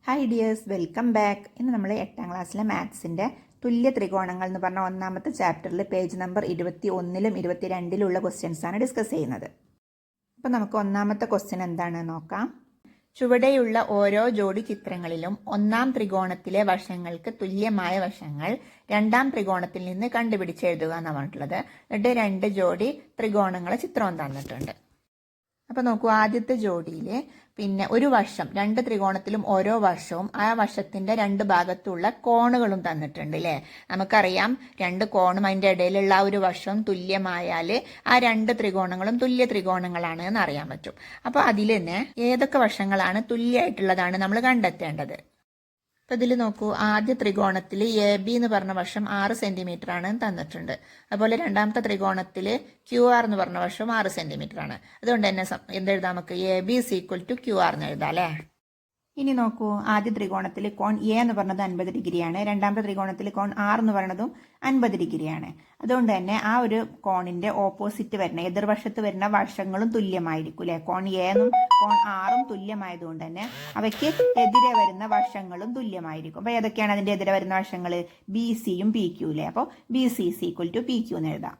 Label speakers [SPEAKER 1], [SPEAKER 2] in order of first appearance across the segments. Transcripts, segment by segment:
[SPEAKER 1] Hi dears, welcome back. ഇന്ന് നമ്മൾ 8ാം ക്ലാസ്സിലെ മാത്സിൻ്റെ തുല്യ ത്രികോണങ്ങൾ എന്ന് പറഞ്ഞ ഒന്നാമത്തെ ചാപ്റ്ററിൽ പേജ് നമ്പർ 21ലും 22ലുള്ള ക്വസ്റ്റ്യൻസാണ് ഡിസ്കസ് ചെയ്യുന്നത്. അപ്പോൾ നമുക്ക് ഒന്നാമത്തെ ക്വസ്റ്റ്യൻ എന്താണെന്ന് നോക്കാം. ചുവടെയുള്ള ഓരോ ജോഡി ചിത്രങ്ങളിലും ഒന്നാം ത്രികോണത്തിലെ വശങ്ങൾക്ക് തുല്യമായ വശങ്ങൾ രണ്ടാം ത്രികോണത്തിൽ നിന്ന് കണ്ടുപിടിച്ചെഴുതുക എന്നാണ് പറഞ്ഞിട്ടുള്ളത്. എന്നിട്ട് 2 ജോഡി ത്രികോണങ്ങളെ ചിത്രം തന്നിട്ടുണ്ട്. അപ്പോൾ നോക്കൂ, ആദ്യത്തെ ജോഡിയിൽ ഒരു വശം 2 ത്രികോണത്തിലും ഓരോ വശവും ആ വശത്തിന്റെ 2 ഭാഗത്തുള്ള കോണുകളും തന്നിട്ടുണ്ട് അല്ലേ. നമുക്കറിയാം 2 കോണും അതിന്റെ ഇടയിലുള്ള ആ ഒരു വശവും തുല്യമായാൽ ആ 2 ത്രികോണങ്ങളും തുല്യ ത്രികോണങ്ങളാണ് എന്ന് അറിയാൻ പറ്റും. അപ്പോൾ അതിൽ തന്നെ ഏതൊക്കെ വശങ്ങളാണ് തുല്യമായിട്ടുള്ളതാണ് നമ്മൾ കണ്ടെത്തേണ്ടത്. അപ്പോൾ ഇതിൽ നോക്കൂ, ആദ്യ ത്രികോണത്തിൽ AB എന്ന് പറഞ്ഞ വശം 6 സെന്റിമീറ്റർ ആണ് തന്നിട്ടുണ്ട്. അതുപോലെ രണ്ടാമത്തെ ത്രികോണത്തിൽ QR എന്ന് പറഞ്ഞ വശം 6 സെന്റിമീറ്റർ ആണ്. അതുകൊണ്ട് തന്നെ എന്തെഴുതാം, നമുക്ക് AB = QR എന്ന് എഴുതാം അല്ലേ. ഇനി നോക്കൂ, ആദ്യ ത്രികോണത്തിൽ കോൺ A എന്ന് പറഞ്ഞത് 50 ഡിഗ്രിയാണ്. രണ്ടാമത്തെ ത്രികോണത്തിൽ കോൺ R എന്ന് പറയുന്നതും 50 ഡിഗ്രിയാണ്. അതുകൊണ്ട് തന്നെ ആ ഒരു കോണിന്റെ ഓപ്പോസിറ്റ് വരുന്ന എതിർവശത്ത് വരുന്ന വശങ്ങളും തുല്യമായിരിക്കും അല്ലെ. കോൺ A നും കോൺ R ഉം തുല്യമായതുകൊണ്ട് തന്നെ അവയ്ക്ക് എതിരെ വരുന്ന വശങ്ങളും തുല്യമായിരിക്കും. അപ്പോൾ ഏതൊക്കെയാണ് അതിന്റെ എതിരെ വരുന്ന വശങ്ങൾ? BC യും PQ അല്ലേ. അപ്പോൾ BC = PQ എന്ന് എഴുതാം.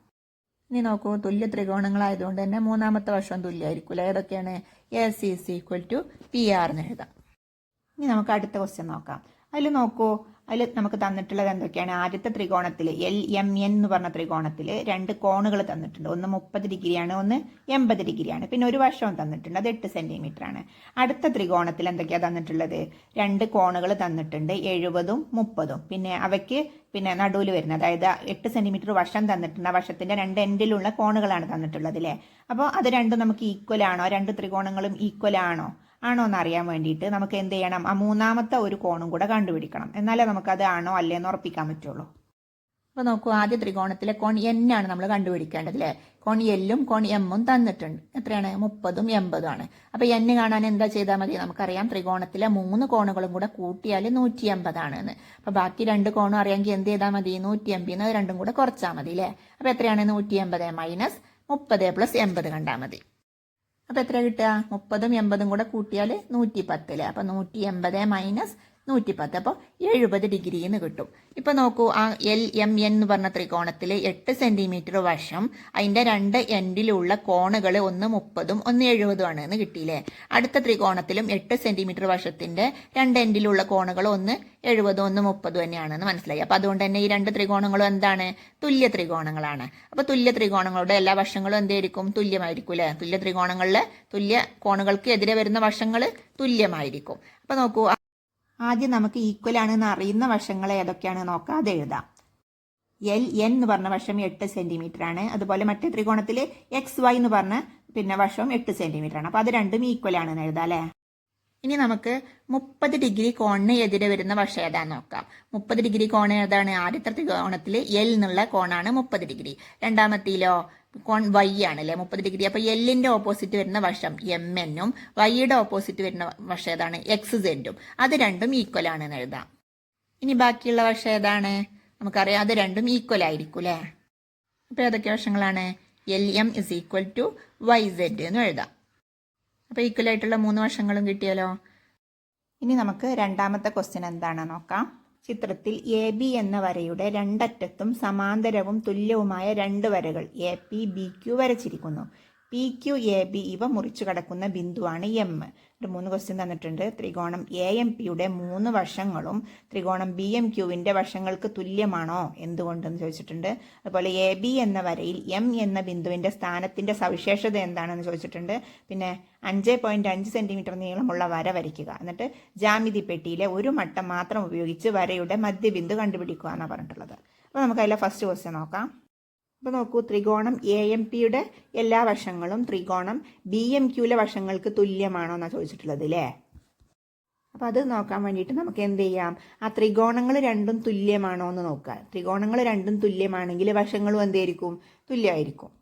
[SPEAKER 1] ഇനി നോക്കൂ, തുല്യ ത്രികോണങ്ങളായതുകൊണ്ട് തന്നെ മൂന്നാമത്തെ വശം തുല്യമായിരിക്കും അല്ലേ. ഏതൊക്കെയാണ്? AC = PR എന്ന് എഴുതാം. ഇനി നമുക്ക് അടുത്ത ക്വസ്റ്റ്യൻ നോക്കാം. അതിൽ നോക്കൂ, അതിൽ നമുക്ക് തന്നിട്ടുള്ളത് എന്തൊക്കെയാണ്? ആദ്യത്തെ ത്രികോണത്തിൽ LMN എന്ന് പറഞ്ഞ ത്രികോണത്തിൽ 2 കോണുകൾ തന്നിട്ടുണ്ട്. ഒന്ന് 30 ഡിഗ്രിയാണ്, ഒന്ന് 80 ഡിഗ്രിയാണ്. പിന്നെ ഒരു വശവും തന്നിട്ടുണ്ട്, അത് 8 സെന്റിമീറ്റർ ആണ്. അടുത്ത ത്രികോണത്തിൽ എന്തൊക്കെയാണ് തന്നിട്ടുള്ളത്? 2 കോണുകൾ തന്നിട്ടുണ്ട്, 70ഉം 30ഉം. പിന്നെ അവയ്ക്ക് നടുവിൽ വരുന്നത്, അതായത് 8 സെന്റിമീറ്റർ വശം തന്നിട്ടുണ്ട്. ആ വശത്തിന്റെ 2 എൻഡിലുള്ള കോണുകളാണ് തന്നിട്ടുള്ളത് അല്ലേ. അപ്പോൾ അത് രണ്ടും നമുക്ക് ഈക്വൽ ആണോ? 2 ത്രികോണങ്ങളും ഈക്വൽ ആണോ എന്ന് അറിയാൻ വേണ്ടിയിട്ട് നമുക്ക് എന്ത് ചെയ്യണം? ആ മൂന്നാമത്തെ ഒരു കോണും കൂടെ കണ്ടുപിടിക്കണം. എന്നാലേ നമുക്കത് ആണോ അല്ലേന്ന് ഉറപ്പിക്കാൻ പറ്റുള്ളൂ. അപ്പോൾ നോക്കൂ, ആദ്യ ത്രികോണത്തിലെ കോൺ N ആണ് നമ്മൾ കണ്ടുപിടിക്കേണ്ടത് അല്ലേ. കോൺ L-ഉം കോൺ M-ഉം തന്നിട്ടുണ്ട്. എത്രയാണ്? 30ഉം 80ഉം ആണ്. അപ്പോൾ N കാണാൻ എന്താ ചെയ്താൽ മതി? നമുക്കറിയാം ത്രികോണത്തിലെ 3 കോണുകളും കൂടെ കൂട്ടിയാൽ 180 ആണെന്ന്. അപ്പോൾ ബാക്കി 2 കോണും അറിയാമെങ്കിൽ എന്ത് ചെയ്താൽ മതി? 180 രണ്ടും കൂടെ കുറച്ചാൽ മതി അല്ലേ. അപ്പോൾ എത്രയാണ്? 180 - 30 + 80 കണ്ടാൽ മതി. അപ്പോൾ എത്ര കിട്ടുക? 30ഉം 80ഉം കൂടെ കൂട്ടിയാൽ 110 അല്ലേ. അപ്പോൾ 180 - 110, അപ്പോൾ 70 ഡിഗ്രി എന്ന് കിട്ടും. ഇപ്പൊ നോക്കൂ, ആ LMN എന്ന് പറഞ്ഞ ത്രികോണത്തിൽ 8 സെന്റിമീറ്റർ വശം, അതിന്റെ 2 എൻഡിലുള്ള കോണുകൾ ഒന്ന് 30ഉം ഒന്ന് 70ഉം ആണ് എന്ന് കിട്ടിയില്ലേ. അടുത്ത ത്രികോണത്തിലും 8 സെന്റിമീറ്റർ വശത്തിന്റെ 2 എൻഡിലുള്ള കോണുകൾ ഒന്ന് 70ഉം ഒന്ന് 30ഉം തന്നെയാണെന്ന് മനസ്സിലായി. അപ്പൊ അതുകൊണ്ട് തന്നെ ഈ 2 ത്രികോണങ്ങളും എന്താണ്? തുല്യ ത്രികോണങ്ങളാണ്. അപ്പൊ തുല്യ ത്രികോണങ്ങളുടെ എല്ലാ വശങ്ങളും എന്തായിരിക്കും? തുല്യമായിരിക്കും അല്ലെ. തുല്യ ത്രികോണങ്ങളിലെ തുല്യ കോണുകൾക്ക് എതിരെ വരുന്ന വശങ്ങൾ തുല്യമായിരിക്കും. അപ്പൊ നോക്കൂ, ആദ്യം നമുക്ക് ഈക്വൽ ആണെന്ന് അറിയുന്ന വശങ്ങൾ ഏതൊക്കെയാണ് നോക്കാം, അത് എഴുതാം. LN എന്ന് പറഞ്ഞ വശം 8 സെന്റിമീറ്റർ ആണ്. അതുപോലെ മറ്റേ ത്രികോണത്തിൽ XY എന്ന് പറഞ്ഞ വശം 8 സെന്റിമീറ്റർ ആണ്. അപ്പൊ അത് രണ്ടും ഈക്വൽ ആണെന്ന് എഴുതാം അല്ലെ. ഇനി നമുക്ക് 30 ഡിഗ്രി കോണിന് എതിരെ വരുന്ന വശം ഏതാന്ന് നോക്കാം. 30 ഡിഗ്രി കോൺ ഏതാണ്? ആദ്യത്തെ ത്രികോണത്തിൽ L എന്നുള്ള കോണാണ് 30 ഡിഗ്രി. രണ്ടാമത്തേലോ കോൺ Y ആണ് അല്ലെ, 30 ഡിഗ്രി. അപ്പൊ L-ന്റെ ഓപ്പോസിറ്റ് വരുന്ന വശം MN-ഉം Y-യുടെ ഓപ്പോസിറ്റ് വരുന്ന വശം ഏതാണ്? XZ-ഉം. അത് രണ്ടും ഈക്വൽ ആണെന്ന് എഴുതാം. ഇനി ബാക്കിയുള്ള വശം ഏതാണ്? നമുക്കറിയാം അത് രണ്ടും ഈക്വൽ ആയിരിക്കും അല്ലെ. അപ്പൊ ഏതൊക്കെ വശങ്ങളാണ്? LM = YZ എന്ന് എഴുതാം. അപ്പൊ ഈക്വൽ ആയിട്ടുള്ള 3 വശങ്ങളും കിട്ടിയാലോ. ഇനി നമുക്ക് രണ്ടാമത്തെ ക്വസ്റ്റ്യൻ എന്താണെന്ന് നോക്കാം. ചിത്രത്തിൽ AB എന്ന വരയുടെ 2 അറ്റത്തും സമാന്തരവും തുല്യവുമായ 2 വരകൾ AP BQ വരച്ചിരിക്കുന്നു. PQ AB ഇവ മുറിച്ചു കടക്കുന്ന ബിന്ദുവാണ് M. 3 ക്വസ്റ്റ്യൻ തന്നിട്ടുണ്ട്. ത്രികോണം AMPയുടെ 3 വശങ്ങളും ത്രികോണം BMQവിന്റെ വശങ്ങൾക്ക് തുല്യമാണോ? എന്തുകൊണ്ടെന്ന് ചോദിച്ചിട്ടുണ്ട്. അതുപോലെ AB എന്ന വരയിൽ M എന്ന ബിന്ദുവിന്റെ സ്ഥാനത്തിന്റെ സവിശേഷത എന്താണെന്ന് ചോദിച്ചിട്ടുണ്ട്. പിന്നെ 5.5 സെന്റിമീറ്റർ നീളമുള്ള വര വരയ്ക്കുക. എന്നിട്ട് ജാമിതി പെട്ടിയിലെ ഒരു മട്ടം മാത്രം ഉപയോഗിച്ച് വരയുടെ മധ്യബിന്ദു കണ്ടുപിടിക്കുക എന്നാണ് പറഞ്ഞിട്ടുള്ളത്. അപ്പോൾ നമുക്ക് അതിലെ ഫസ്റ്റ് ക്വസ്റ്റ്യൻ നോക്കാം. അപ്പോൾ നോക്കൂ, ത്രികോണം AMPയുടെ എല്ലാ വശങ്ങളും ത്രികോണം BMQയിലെ വശങ്ങൾക്ക് തുല്യമാണോ എന്നാണ് ചോദിച്ചിട്ടുള്ളത് അല്ലേ. അപ്പോൾ അത് നോക്കാൻ വേണ്ടിയിട്ട് നമുക്ക് എന്ത് ചെയ്യാം? ആ ത്രികോണങ്ങൾ രണ്ടും തുല്യമാണോ എന്ന് നോക്കാം. ത്രികോണങ്ങൾ രണ്ടും തുല്യമാണെങ്കിൽ വശങ്ങളും എന്തായിരിക്കും? തുല്യമായിരിക്കും.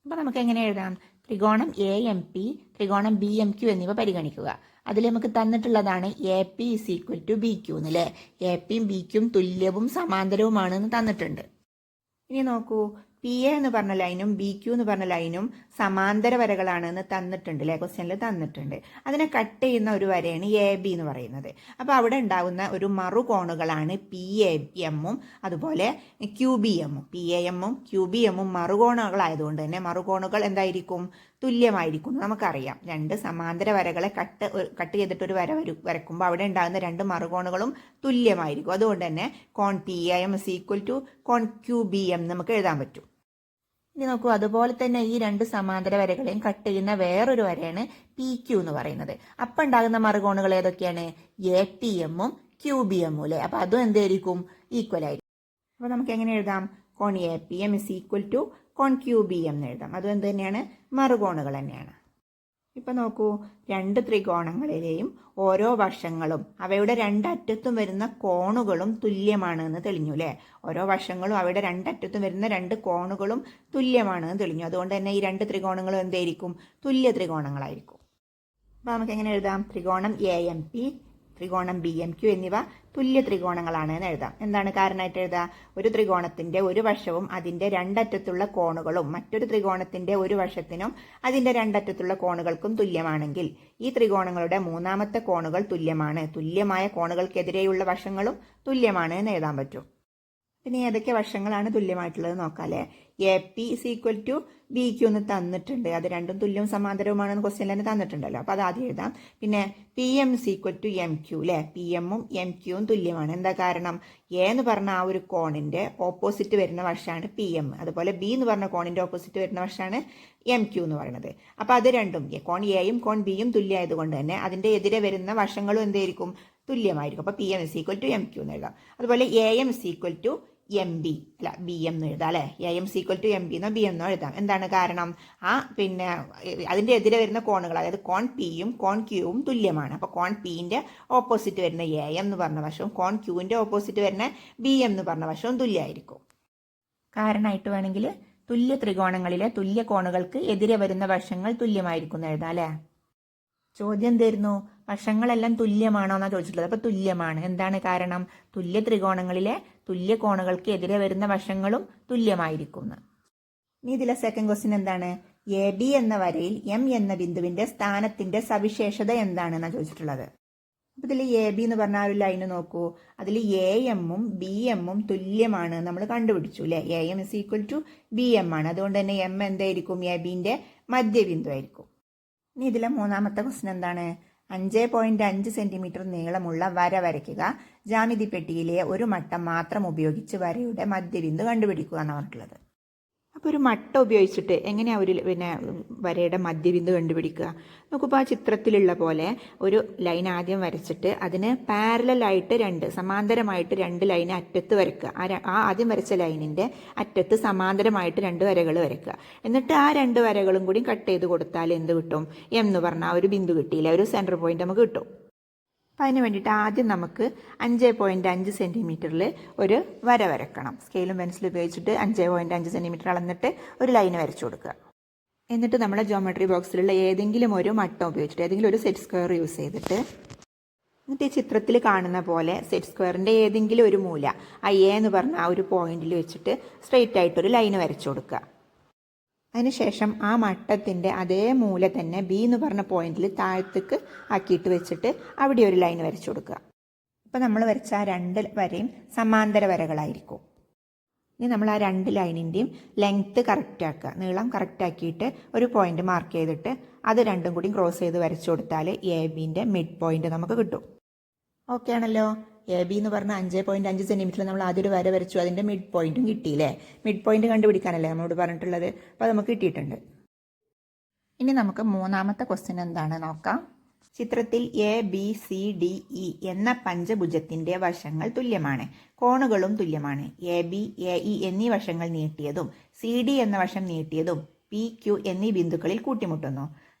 [SPEAKER 1] അപ്പോൾ നമുക്ക് എങ്ങനെ എഴുതാം? ത്രികോണം AMP, ത്രികോണം BMQ എന്നിവ പരിഗണിക്കുക. അതിൽ നമുക്ക് തന്നിട്ടുള്ളതാണ് AP = BQ എന്നല്ലേ. APയും BQയും തുല്യവും സമാന്തരവുമാണെന്ന് തന്നിട്ടുണ്ട്. ഇനി നോക്കൂ, പി എ എന്ന് പറഞ്ഞ ലൈനും ബി ക്യു എന്ന് പറഞ്ഞ ലൈനും സമാന്തര വരകളാണ് എന്ന് തന്നിട്ടുണ്ട് അല്ലേ, ക്വസ്റ്റ്യനിൽ തന്നിട്ടുണ്ട്. അതിനെ കട്ട് ചെയ്യുന്ന ഒരു വരയാണ് എ ബി എന്ന് പറയുന്നത്. അപ്പോൾ അവിടെ ഉണ്ടാകുന്ന ഒരു മറുകോണുകളാണ് പി എ എമ്മും അതുപോലെ ക്യു ബി എമ്മും. പി എ എമ്മും ക്യു ബി എമ്മും മറുകോണുകളായതുകൊണ്ട് തന്നെ മറുകോണുകൾ എന്തായിരിക്കും, തുല്യമായിരിക്കും. നമുക്കറിയാം രണ്ട് സമാന്തര വരകളെ കട്ട് ചെയ്തിട്ട് ഒരു വരക്കുമ്പോൾ അവിടെ ഉണ്ടാകുന്ന രണ്ട് മറുകോണുകളും തുല്യമായിരിക്കും. അതുകൊണ്ട് തന്നെ കോൺ P A M is equal to കോൺ ക്യു ബി എം നമുക്ക് എഴുതാൻ പറ്റും. ഇനി നോക്കൂ, അതുപോലെ തന്നെ ഈ രണ്ട് സമാന്തര വരകളെയും കട്ട് ചെയ്യുന്ന വേറൊരു വരയാണ് പി ക്യു എന്ന് പറയുന്നത്. അപ്പം ഉണ്ടാകുന്ന മറുകോണുകൾ ഏതൊക്കെയാണ്, എ പി എമ്മും ക്യു ബി എമ്മും അല്ലേ. അപ്പം അതും എന്തായിരിക്കും, ഈക്വൽ ആയിരിക്കും. അപ്പോൾ നമുക്ക് എങ്ങനെ എഴുതാം, കോൺ A P M is equal to കോൺ ക്യു ബി എം എന്ന് എഴുതാം. അതും എന്ത് തന്നെയാണ്, മറുകോണുകൾ തന്നെയാണ്. ഇപ്പം നോക്കൂ, രണ്ട് ത്രികോണങ്ങളിലെയും ഓരോ വശങ്ങളും അവയുടെ രണ്ടറ്റത്തും വരുന്ന കോണുകളും തുല്യമാണ് എന്ന് തെളിഞ്ഞു അല്ലേ. ഓരോ വശങ്ങളും അവയുടെ രണ്ടറ്റത്തും വരുന്ന രണ്ട് കോണുകളും തുല്യമാണ് എന്ന് തെളിഞ്ഞു. അതുകൊണ്ട് തന്നെ ഈ രണ്ട് ത്രികോണങ്ങളും എന്തായിരിക്കും, തുല്യ ത്രികോണങ്ങളായിരിക്കും. അപ്പോൾ നമുക്ക് എങ്ങനെ എഴുതാം, ത്രികോണം എ എം പി ത്രികോണം ബി എം ക്യു എന്നിവ തുല്യ ത്രികോണങ്ങളാണ് എന്ന് എഴുതാം. എന്താണ് കാരണമായിട്ട് എഴുതാം, ഒരു ത്രികോണത്തിന്റെ ഒരു വശവും അതിന്റെ രണ്ടറ്റത്തുള്ള കോണുകളും മറ്റൊരു ത്രികോണത്തിന്റെ ഒരു വശത്തിനും അതിന്റെ രണ്ടറ്റത്തുള്ള കോണുകൾക്കും തുല്യമാണെങ്കിൽ ഈ ത്രികോണങ്ങളുടെ മൂന്നാമത്തെ കോണുകൾ തുല്യമാണ്. തുല്യമായ കോണുകൾക്കെതിരെയുള്ള വശങ്ങളും തുല്യമാണ് എന്ന് എഴുതാൻ പറ്റും. പിന്നെ ഏതൊക്കെ വശങ്ങളാണ് തുല്യമായിട്ടുള്ളത് നോക്കാം അല്ലേ. A P is equal to B Q എന്ന് തന്നിട്ടുണ്ട്. അത് രണ്ടും തുല്യവും സമാന്തരവുമാണെന്ന് ക്വസ്റ്റ്യൻ തന്നെ തന്നിട്ടുണ്ടല്ലോ. അപ്പോൾ അത് ആദ്യം എഴുതാം. പിന്നെ P M is equal to M Q അല്ലേ. പി എമ്മും എം ക്യുവും തുല്യമാണ്. എന്താ കാരണം, എ എന്ന് പറഞ്ഞ ആ ഒരു കോണിന്റെ ഓപ്പോസിറ്റ് വരുന്ന വശമാണ് പി എം. അതുപോലെ ബി എന്ന് പറഞ്ഞ കോണിന്റെ ഓപ്പോസിറ്റ് വരുന്ന വശമാണ് എം ക്യു എന്ന് പറയുന്നത്. അപ്പോൾ അത് രണ്ടും കോൺ എയും കോൺ ബിയും തുല്യമായതുകൊണ്ട് തന്നെ അതിന്റെ എതിരെ വരുന്ന വശങ്ങളും എന്തായിരിക്കും, തുല്യമായിരിക്കും. അപ്പോൾ P M is equal to M Q എന്ന് എഴുതാം. അതുപോലെ A M is equal to M B അല്ല ബി എം എന്ന് എഴുതാം അല്ലെ. A M is equal to M B എന്നോ ബി എന്നോ എഴുതാം. എന്താണ് കാരണം, ആ പിന്നെ അതിന്റെ എതിരെ വരുന്ന കോണുകൾ അതായത് കോൺ പിയും കോൺ ക്യൂവും തുല്യമാണ്. അപ്പോൾ കോൺ പിന്റെ ഓപ്പോസിറ്റ് വരുന്ന എ എം എന്ന് പറഞ്ഞ വശവും കോൺ ക്യൂവിന്റെ ഓപ്പോസിറ്റ് വരുന്ന ബി എം എന്ന് പറഞ്ഞ വശവും തുല്യമായിരിക്കും. കാരണമായിട്ട് വേണമെങ്കിൽ തുല്യ ത്രികോണങ്ങളിലെ തുല്യ കോണുകൾക്ക് എതിരെ വരുന്ന വശങ്ങൾ തുല്യമായിരിക്കും എന്ന് എഴുതാം അല്ലെ. ചോദ്യം എന്തായിരുന്നു, വശങ്ങളെല്ലാം തുല്യമാണോ എന്നാണ് ചോദിച്ചിട്ടുള്ളത്. അപ്പോൾ തുല്യമാണ്. എന്താണ് കാരണം, തുല്യ ത്രികോണങ്ങളിലെ തുല്യ കോണുകൾക്ക് എതിരെ വരുന്ന വശങ്ങളും തുല്യമായിരിക്കും. ഇനി ഇതിലെ സെക്കൻഡ് ക്വസ്റ്റ്യൻ എന്താണ്, എ ബി എന്ന വരയിൽ എം എന്ന ബിന്ദുവിന്റെ സ്ഥാനത്തിന്റെ സവിശേഷത എന്താണെന്നാണ് ചോദിച്ചിട്ടുള്ളത്. അപ്പോൾ ഇതിൽ എ ബി എന്ന് പറഞ്ഞ ആ ഒരു ലൈന് നോക്കൂ, അതിൽ എ എമ്മും ബി എമ്മും തുല്യമാണ് നമ്മൾ കണ്ടുപിടിച്ചു അല്ലേ. A M is equal to B M ആണ്. അതുകൊണ്ട് തന്നെ എം എന്തായിരിക്കും, എ ബിന്റെ മധ്യബിന്ദു ആയിരിക്കും. ഇനി ഇതിലെ മൂന്നാമത്തെ ക്വസ്റ്റ്യൻ എന്താണ്, 5.5 സെന്റിമീറ്റർ നീളമുള്ള വര വരയ്ക്കുക. ജാമിതി പെട്ടിയിലെ ഒരു മട്ടം മാത്രം ഉപയോഗിച്ച് വരയുടെ മധ്യബിന്ദു കണ്ടുപിടിക്കുക എന്നാണ് പറഞ്ഞിട്ടുള്ളത്. അപ്പോൾ ഒരു മട്ടം ഉപയോഗിച്ചിട്ട് എങ്ങനെയാണ് ഒരു വരയുടെ മധ്യബിന്ദു കണ്ടുപിടിക്കുക. നോക്കുമ്പോൾ ആ ചിത്രത്തിലുള്ള പോലെ ഒരു ലൈൻ ആദ്യം വരച്ചിട്ട് അതിന് പാരലായിട്ട് സമാന്തരമായിട്ട് രണ്ട് ലൈൻ അറ്റത്ത് വരയ്ക്കുക. ആ ആദ്യം വരച്ച ലൈനിൻ്റെ അറ്റത്ത് സമാന്തരമായിട്ട് രണ്ട് വരകൾ വരയ്ക്കുക. എന്നിട്ട് ആ രണ്ട് വരകളും കൂടി കട്ട് ചെയ്ത് കൊടുത്താൽ എന്ത് കിട്ടും, എന്ന് പറഞ്ഞാൽ ഒരു ബിന്ദു കിട്ടിയില്ല, ഒരു സെൻറ്റർ പോയിന്റ് നമുക്ക് കിട്ടും. അപ്പം അതിന് വേണ്ടിയിട്ട് ആദ്യം നമുക്ക് 5.5 സെൻറ്റിമീറ്ററിൽ ഒരു വര വരക്കണം. സ്കെയിലും പെൻസിലും ഉപയോഗിച്ചിട്ട് 5.5 സെൻറ്റിമീറ്റർ അളന്നിട്ട് ഒരു ലൈന് വരച്ചു കൊടുക്കുക. എന്നിട്ട് നമ്മുടെ ജോമെട്രി ബോക്സിലുള്ള ഏതെങ്കിലും ഒരു മട്ടം ഉപയോഗിച്ചിട്ട് ഏതെങ്കിലും ഒരു സെറ്റ് സ്ക്വയർ യൂസ് ചെയ്തിട്ട് എന്നിട്ട് ഈ ചിത്രത്തിൽ കാണുന്ന പോലെ സെറ്റ് സ്ക്വയറിൻ്റെ ഏതെങ്കിലും ഒരു മൂല ആ എ എന്ന് പറഞ്ഞ ആ ഒരു പോയിന്റിൽ വെച്ചിട്ട് സ്ട്രെയിറ്റ് ആയിട്ടൊരു ലൈന് വരച്ചു കൊടുക്കുക. അതിനുശേഷം ആ മട്ടത്തിൻ്റെ അതേ മൂല തന്നെ ബി എന്ന് പറഞ്ഞ പോയിന്റിൽ താഴത്തേക്ക് ആക്കിയിട്ട് വെച്ചിട്ട് അവിടെ ഒരു ലൈൻ വരച്ചു കൊടുക്കുക. ഇപ്പം നമ്മൾ വരച്ച ആ രണ്ട് വരയും സമാന്തര വരകളായിരിക്കും. ഇനി നമ്മൾ ആ രണ്ട് ലൈനിൻ്റെയും ലെങ്ത്ത് കറക്റ്റ് ആക്കുക, നീളം കറക്റ്റ് ആക്കിയിട്ട് ഒരു പോയിന്റ് മാർക്ക് ചെയ്തിട്ട് അത് രണ്ടും കൂടി ക്രോസ് ചെയ്ത് വരച്ചു കൊടുത്താൽ എ ബിൻ്റെ മിഡ് പോയിന്റ് നമുക്ക് കിട്ടും. ഓക്കെ ആണല്ലോ. എ ബി എന്ന് പറഞ്ഞാൽ 5.5 സെൻറ്റിമീറ്ററിൽ നമ്മൾ ആദ്യം ഒരു വര വരച്ചു, അതിൻ്റെ മിഡ് പോയിന്റും കിട്ടിയില്ലേ. മിഡ് പോയിന്റ് കണ്ടുപിടിക്കാനല്ലേ നമ്മളോട് പറഞ്ഞിട്ടുള്ളത്. അപ്പോൾ അത് നമുക്ക് കിട്ടിയിട്ടുണ്ട്. ഇനി നമുക്ക് മൂന്നാമത്തെ ക്വസ്റ്റ്യൻ എന്താണ് നോക്കാം. ചിത്രത്തിൽ A B C D E എന്ന പഞ്ചഭുജത്തിന്റെ വശങ്ങൾ തുല്യമാണ്, കോണുകളും തുല്യമാണ്. എ ബി എ ഇ എന്നീ വശങ്ങൾ നീട്ടിയതും സി ഡി എന്ന വശം നീട്ടിയതും പി ക്യു എന്നീ ബിന്ദുക്കളിൽ കൂട്ടിമുട്ടുന്നു.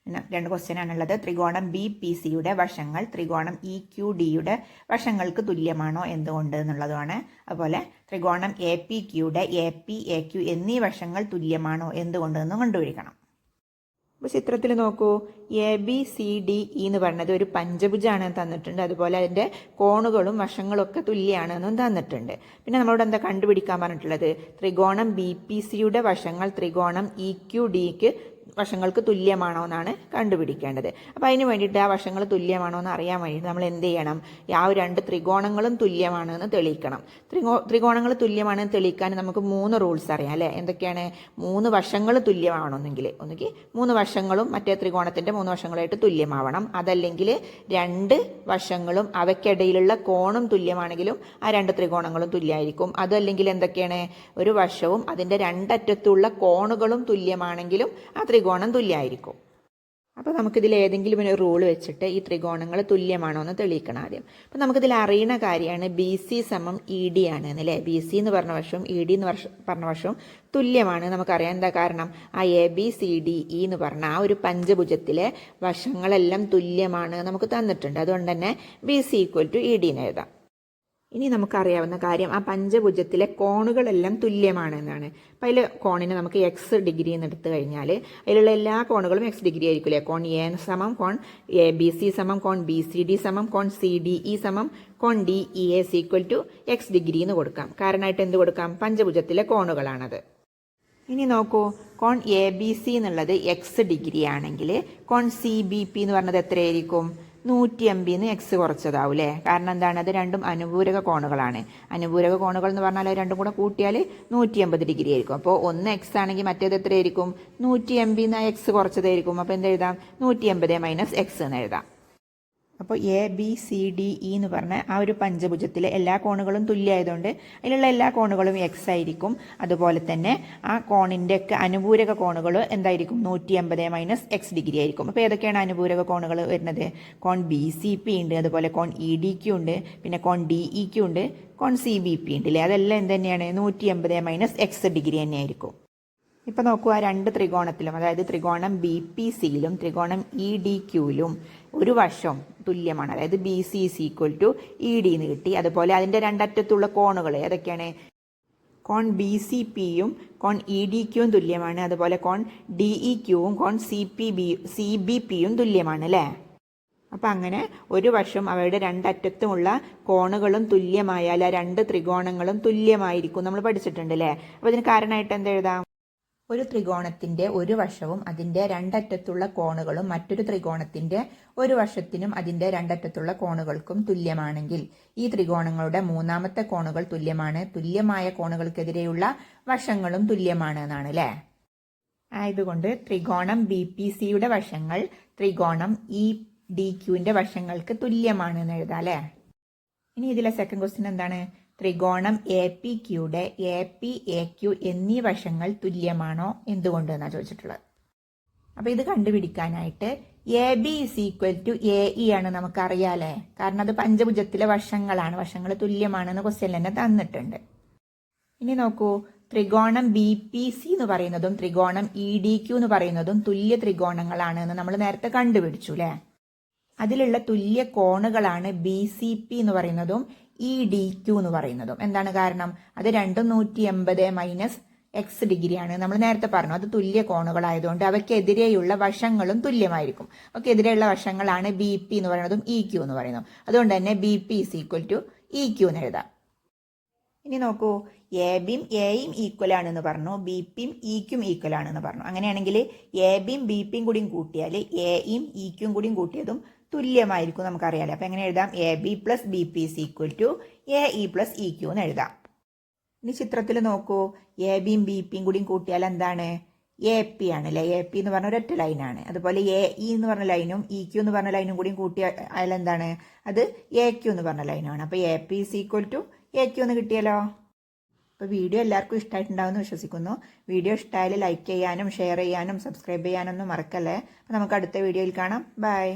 [SPEAKER 1] രണ്ട് ക്വസ്റ്റ്യൻ ആണുള്ളത്. ത്രികോണം ബി പി സിയുടെ വശങ്ങൾ ത്രികോണം ഇ ക്യു ഡിയുടെ വശങ്ങൾക്ക് തുല്യമാണോ എന്തുകൊണ്ട് എന്നുള്ളതാണ്. അതുപോലെ ത്രികോണം എ പി ക്യൂയുടെ എ പി എ ക്യു എന്നീ വശങ്ങൾ തുല്യമാണോ എന്തുകൊണ്ടെന്നും കണ്ടുപിടിക്കണം. അപ്പോൾ ചിത്രത്തിൽ നോക്കൂ, A B C D E എന്ന് പറഞ്ഞത് ഒരു പഞ്ചഭുജാണ് തന്നിട്ടുണ്ട്. അതുപോലെ അതിൻ്റെ കോണുകളും വശങ്ങളും ഒക്കെ തുല്യമാണെന്നും തന്നിട്ടുണ്ട്. പിന്നെ നമ്മളോട് എന്താ കണ്ടുപിടിക്കാൻ പറഞ്ഞിട്ടുള്ളത്? ത്രികോണം ബി പി സിയുടെ വശങ്ങൾ ത്രികോണം ഇ ക്യു ഡിക്ക് വശങ്ങൾക്ക് തുല്യമാണോ എന്നാണ് കണ്ടുപിടിക്കേണ്ടത്. അപ്പോൾ അതിന് വേണ്ടിയിട്ട് ആ വശങ്ങൾ തുല്യമാണോ എന്ന് അറിയാൻ വേണ്ടിയിട്ട് നമ്മൾ എന്ത് ചെയ്യണം? ആ രണ്ട് ത്രികോണങ്ങളും തുല്യമാണെന്ന് തെളിയിക്കണം. ത്രികോണങ്ങൾ തുല്യമാണെന്ന് തെളിയിക്കാൻ നമുക്ക് 3 റൂൾസ് അറിയാം അല്ലേ? എന്തൊക്കെയാണ്? 3 വശങ്ങൾ തുല്യമാവണമെങ്കിൽ ഒന്നുകിൽ 3 വശങ്ങളും മറ്റേ ത്രികോണത്തിൻ്റെ 3 വശങ്ങളായിട്ട് തുല്യമാവണം. അതല്ലെങ്കിൽ 2 വശങ്ങളും അവയ്ക്കിടയിലുള്ള കോണും തുല്യമാണെങ്കിലും ആ 2 ത്രികോണങ്ങളും തുല്യമായിരിക്കും. അതല്ലെങ്കിൽ എന്തൊക്കെയാണ്? ഒരു വശവും അതിൻ്റെ രണ്ടറ്റത്തുള്ള കോണുകളും തുല്യമാണെങ്കിലും ആ ത്രികോണം തുല്യമായിരിക്കും. അപ്പോൾ നമുക്കിതിൽ ഏതെങ്കിലും ഒരു റൂൾ വെച്ചിട്ട് ഈ ത്രികോണങ്ങൾ തുല്യമാണോ എന്ന് തെളിയിക്കണം ആദ്യം. അപ്പോൾ നമുക്കിതിൽ അറിയുന്ന കാര്യമാണ് ബി സി സമം ഇ ഡി ആണ് എന്നല്ലേ. ബി സി എന്ന് പറഞ്ഞ വശവും ഇ ഡി എന്ന് പറഞ്ഞ വശവും തുല്യമാണ് നമുക്കറിയാം. എന്താ കാരണം? ആ A B C D E എന്ന് പറഞ്ഞ ആ ഒരു പഞ്ചഭുജത്തിലെ വശങ്ങളെല്ലാം തുല്യമാണ് നമുക്ക് തന്നിട്ടുണ്ട്. അതുകൊണ്ട് തന്നെ B C equal to E D എന്ന് എഴുതാം. ഇനി നമുക്കറിയാവുന്ന കാര്യം ആ പഞ്ചഭുജത്തിലെ കോണുകളെല്ലാം തുല്യമാണ് എന്നാണ്. അപ്പം അതിൽ കോണിന് നമുക്ക് എക്സ് ഡിഗ്രി എന്ന് എടുത്തു കഴിഞ്ഞാൽ അതിലുള്ള എല്ലാ കോണുകളും എക്സ് ഡിഗ്രി ആയിരിക്കില്ലേ. കോൺ എ സമം കോൺ എ ബി സി സമം കോൺ ബി സി ഡി സമം കോൺ സി ഡി ഇ സമം കോൺ D E A equal to X degree എന്ന് കൊടുക്കാം. കാരണമായിട്ട് എന്ത് കൊടുക്കാം? പഞ്ചഭുജത്തിലെ കോണുകളാണത്. ഇനി നോക്കൂ, കോൺ എ ബി സി എന്നുള്ളത് എക്സ് ഡിഗ്രി ആണെങ്കിൽ കോൺ സി ബി പി എന്ന് പറഞ്ഞത് എത്രയായിരിക്കും? 180 എക്സ് കുറച്ചതാവും അല്ലേ. കാരണം എന്താണ്? അത് രണ്ടും അനുപൂരക കോണുകളാണ്. അനുപൂരക കോണുകൾ എന്ന് പറഞ്ഞാൽ അത് രണ്ടും കൂടെ കൂട്ടിയാൽ 180 ഡിഗ്രി ആയിരിക്കും. അപ്പോൾ ഒന്ന് എക്സ് ആണെങ്കിൽ മറ്റേത് എത്രയായിരിക്കും? 180 എക്സ് കുറച്ചതായിരിക്കും. അപ്പോൾ എന്തെഴുതാം? 180 മൈനസ് എക്സ് എന്ന് എഴുതാം. അപ്പോൾ A B C D E എന്ന് പറഞ്ഞ ആ ഒരു പഞ്ചഭുജത്തിലെ എല്ലാ കോണുകളും തുല്യമായതുകൊണ്ട് അതിലുള്ള എല്ലാ കോണുകളും എക്സ് ആയിരിക്കും. അതുപോലെ തന്നെ ആ കോണിൻ്റെ ഒക്കെ അനുപൂരക കോണുകൾ എന്തായിരിക്കും? 180 മൈനസ് എക്സ് ഡിഗ്രി ആയിരിക്കും. അപ്പോൾ ഏതൊക്കെയാണ് അനുപൂരക കോണുകൾ വരുന്നത്? കോൺ ബി സി പി ഉണ്ട്, അതുപോലെ കോൺ ഇ ഡി ക്യു ഉണ്ട്, പിന്നെ കോൺ ഡി ഇ ക്യു ഉണ്ട്, കോൺ സി ബി പി ഉണ്ട് അല്ലേ. അതെല്ലാം എന്ത് തന്നെയാണ്? 180 മൈനസ് എക്സ് ഡിഗ്രി തന്നെയായിരിക്കും. ഇപ്പോൾ നോക്കൂ, ആ 2 ത്രികോണത്തിലും അതായത് ത്രികോണം ബി പി സിയിലും ത്രികോണം ഇ ഡി ക്യൂവിലും ഒരു വശം തുല്യമാണ്. അതായത് B C is equal to E D എന്ന് കിട്ടി. അതുപോലെ അതിൻ്റെ രണ്ടറ്റത്തുള്ള കോണുകൾ ഏതൊക്കെയാണ്? കോൺ ബി സി പിയും കോൺ ഇ ഡി ക്യൂവും തുല്യമാണ്. അതുപോലെ കോൺ ഡി ഇ ക്യൂവും കോൺ സി ബി പിയും തുല്യമാണ് അല്ലേ. അപ്പം അങ്ങനെ ഒരു വശം അവയുടെ രണ്ടറ്റത്തുമുള്ള കോണുകളും തുല്യമായാൽ ആ 2 ത്രികോണങ്ങളും തുല്യമായിരിക്കും നമ്മൾ പഠിച്ചിട്ടുണ്ട് അല്ലേ. അപ്പോൾ ഇതിന് കാരണമായിട്ട് എന്തെഴുതാം? ഒരു ത്രികോണത്തിൻ്റെ ഒരു വശവും അതിൻ്റെ രണ്ടറ്റത്തുള്ള കോണുകളും മറ്റൊരു ത്രികോണത്തിൻ്റെ ഒരു വശത്തിനും അതിൻ്റെ രണ്ടറ്റത്തുള്ള കോണുകൾക്കും തുല്യമാണെങ്കിൽ ഈ ത്രികോണങ്ങളുടെ മൂന്നാമത്തെ കോണുകൾ തുല്യമാണ്. തുല്യമായ കോണുകൾക്കെതിരെയുള്ള വശങ്ങളും തുല്യമാണ് എന്നാണ് അല്ലേ. ആയതുകൊണ്ട് ത്രികോണം ബി പി സിയുടെ വശങ്ങൾ ത്രികോണം ഇ ഡി ക്യൂവിൻ്റെ വശങ്ങൾക്ക് തുല്യമാണ് എന്ന് എഴുതാം അല്ലേ. ഇനി ഇതിലെ സെക്കൻഡ് ക്വസ്റ്റ്യൻ എന്താണ്? ത്രികോണം എ പി ക്യൂയുടെ എ പി എ ക്യു എന്നീ വശങ്ങൾ തുല്യമാണോ എന്തുകൊണ്ട് എന്നാണ് ചോദിച്ചിട്ടുള്ളത്. അപ്പോൾ ഇത് കണ്ടുപിടിക്കാനായിട്ട് A B is equal to A E ആണ് നമുക്കറിയാലേ. കാരണം അത് പഞ്ചഭുജത്തിലെ വശങ്ങളാണ്, വശങ്ങൾ തുല്യമാണെന്ന് ക്വസ്റ്റ്യൻ തന്നെ തന്നിട്ടുണ്ട്. ഇനി നോക്കൂ, ത്രികോണം ബി പി സി എന്ന് പറയുന്നതും ത്രികോണം ഇ ഡി ക്യു എന്ന് പറയുന്നതും തുല്യ ത്രികോണങ്ങളാണ് എന്ന് നമ്മൾ നേരത്തെ കണ്ടുപിടിച്ചു അല്ലേ. അതിലുള്ള തുല്യ കോണുകളാണ് ബി സി പി എന്ന് പറയുന്നതും ഇ ഡി ക്യു എന്ന് പറയുന്നതും. എന്താണ് കാരണം? അത് രണ്ടും 180 മൈനസ് എക്സ് ഡിഗ്രിയാണ് നമ്മൾ നേരത്തെ പറഞ്ഞു. അത് തുല്യ കോണുകളായതുകൊണ്ട് അവയ്ക്കെതിരെയുള്ള വശങ്ങളും തുല്യമായിരിക്കും. അവയ്ക്കെതിരെയുള്ള വശങ്ങളാണ് ബി പി എന്ന് പറയുന്നതും ഇ ക്യു എന്ന് പറയുന്നതും. അതുകൊണ്ട് തന്നെ B P is equal to E Q എന്ന് എഴുതാം. ഇനി നോക്കൂ, എ ബിയും എയും ഈക്വൽ ആണെന്ന് പറഞ്ഞു, ബി പിയും ഇ ക്യും ഈക്വൽ ആണെന്ന് പറഞ്ഞു. അങ്ങനെയാണെങ്കിൽ എ ബിയും ബി പിയും കൂടിയും കൂട്ടിയാൽ എയും ഇ ക്യും കൂടിയും കൂട്ടിയതും തുല്യമായിരിക്കും നമുക്കറിയാലോ. അപ്പം എങ്ങനെ എഴുതാം? A B plus B P is equal to A E plus E Q എന്ന് എഴുതാം. ഇനി ചിത്രത്തിൽ നോക്കൂ, എ ബിയും ബി പിയും കൂടിയും കൂട്ടിയാൽ എന്താണ്? എ പി ആണ് അല്ലേ. എ പി എന്ന് പറഞ്ഞ ഒരൊറ്റ ലൈനാണ്. അതുപോലെ എ ഇ എന്ന് പറഞ്ഞ ലൈനും ഇ ക്യു എന്ന് പറഞ്ഞ ലൈനും കൂടിയും കൂട്ടിയാൽ എന്താണ്? അത് എ ക്യു എന്ന് പറഞ്ഞ ലൈനാണ്. അപ്പോൾ A P is equal to A Q എന്ന് കിട്ടിയല്ലോ. അപ്പോൾ വീഡിയോ എല്ലാവർക്കും ഇഷ്ടമായിട്ടുണ്ടാവുമെന്ന് വിശ്വസിക്കുന്നു. വീഡിയോ ഇഷ്ടമായാൽ ലൈക്ക് ചെയ്യാനും ഷെയർ ചെയ്യാനും സബ്സ്ക്രൈബ് ചെയ്യാനൊന്നും മറക്കല്ലേ. അപ്പോൾ നമുക്ക് അടുത്ത വീഡിയോയിൽ കാണാം. ബൈ.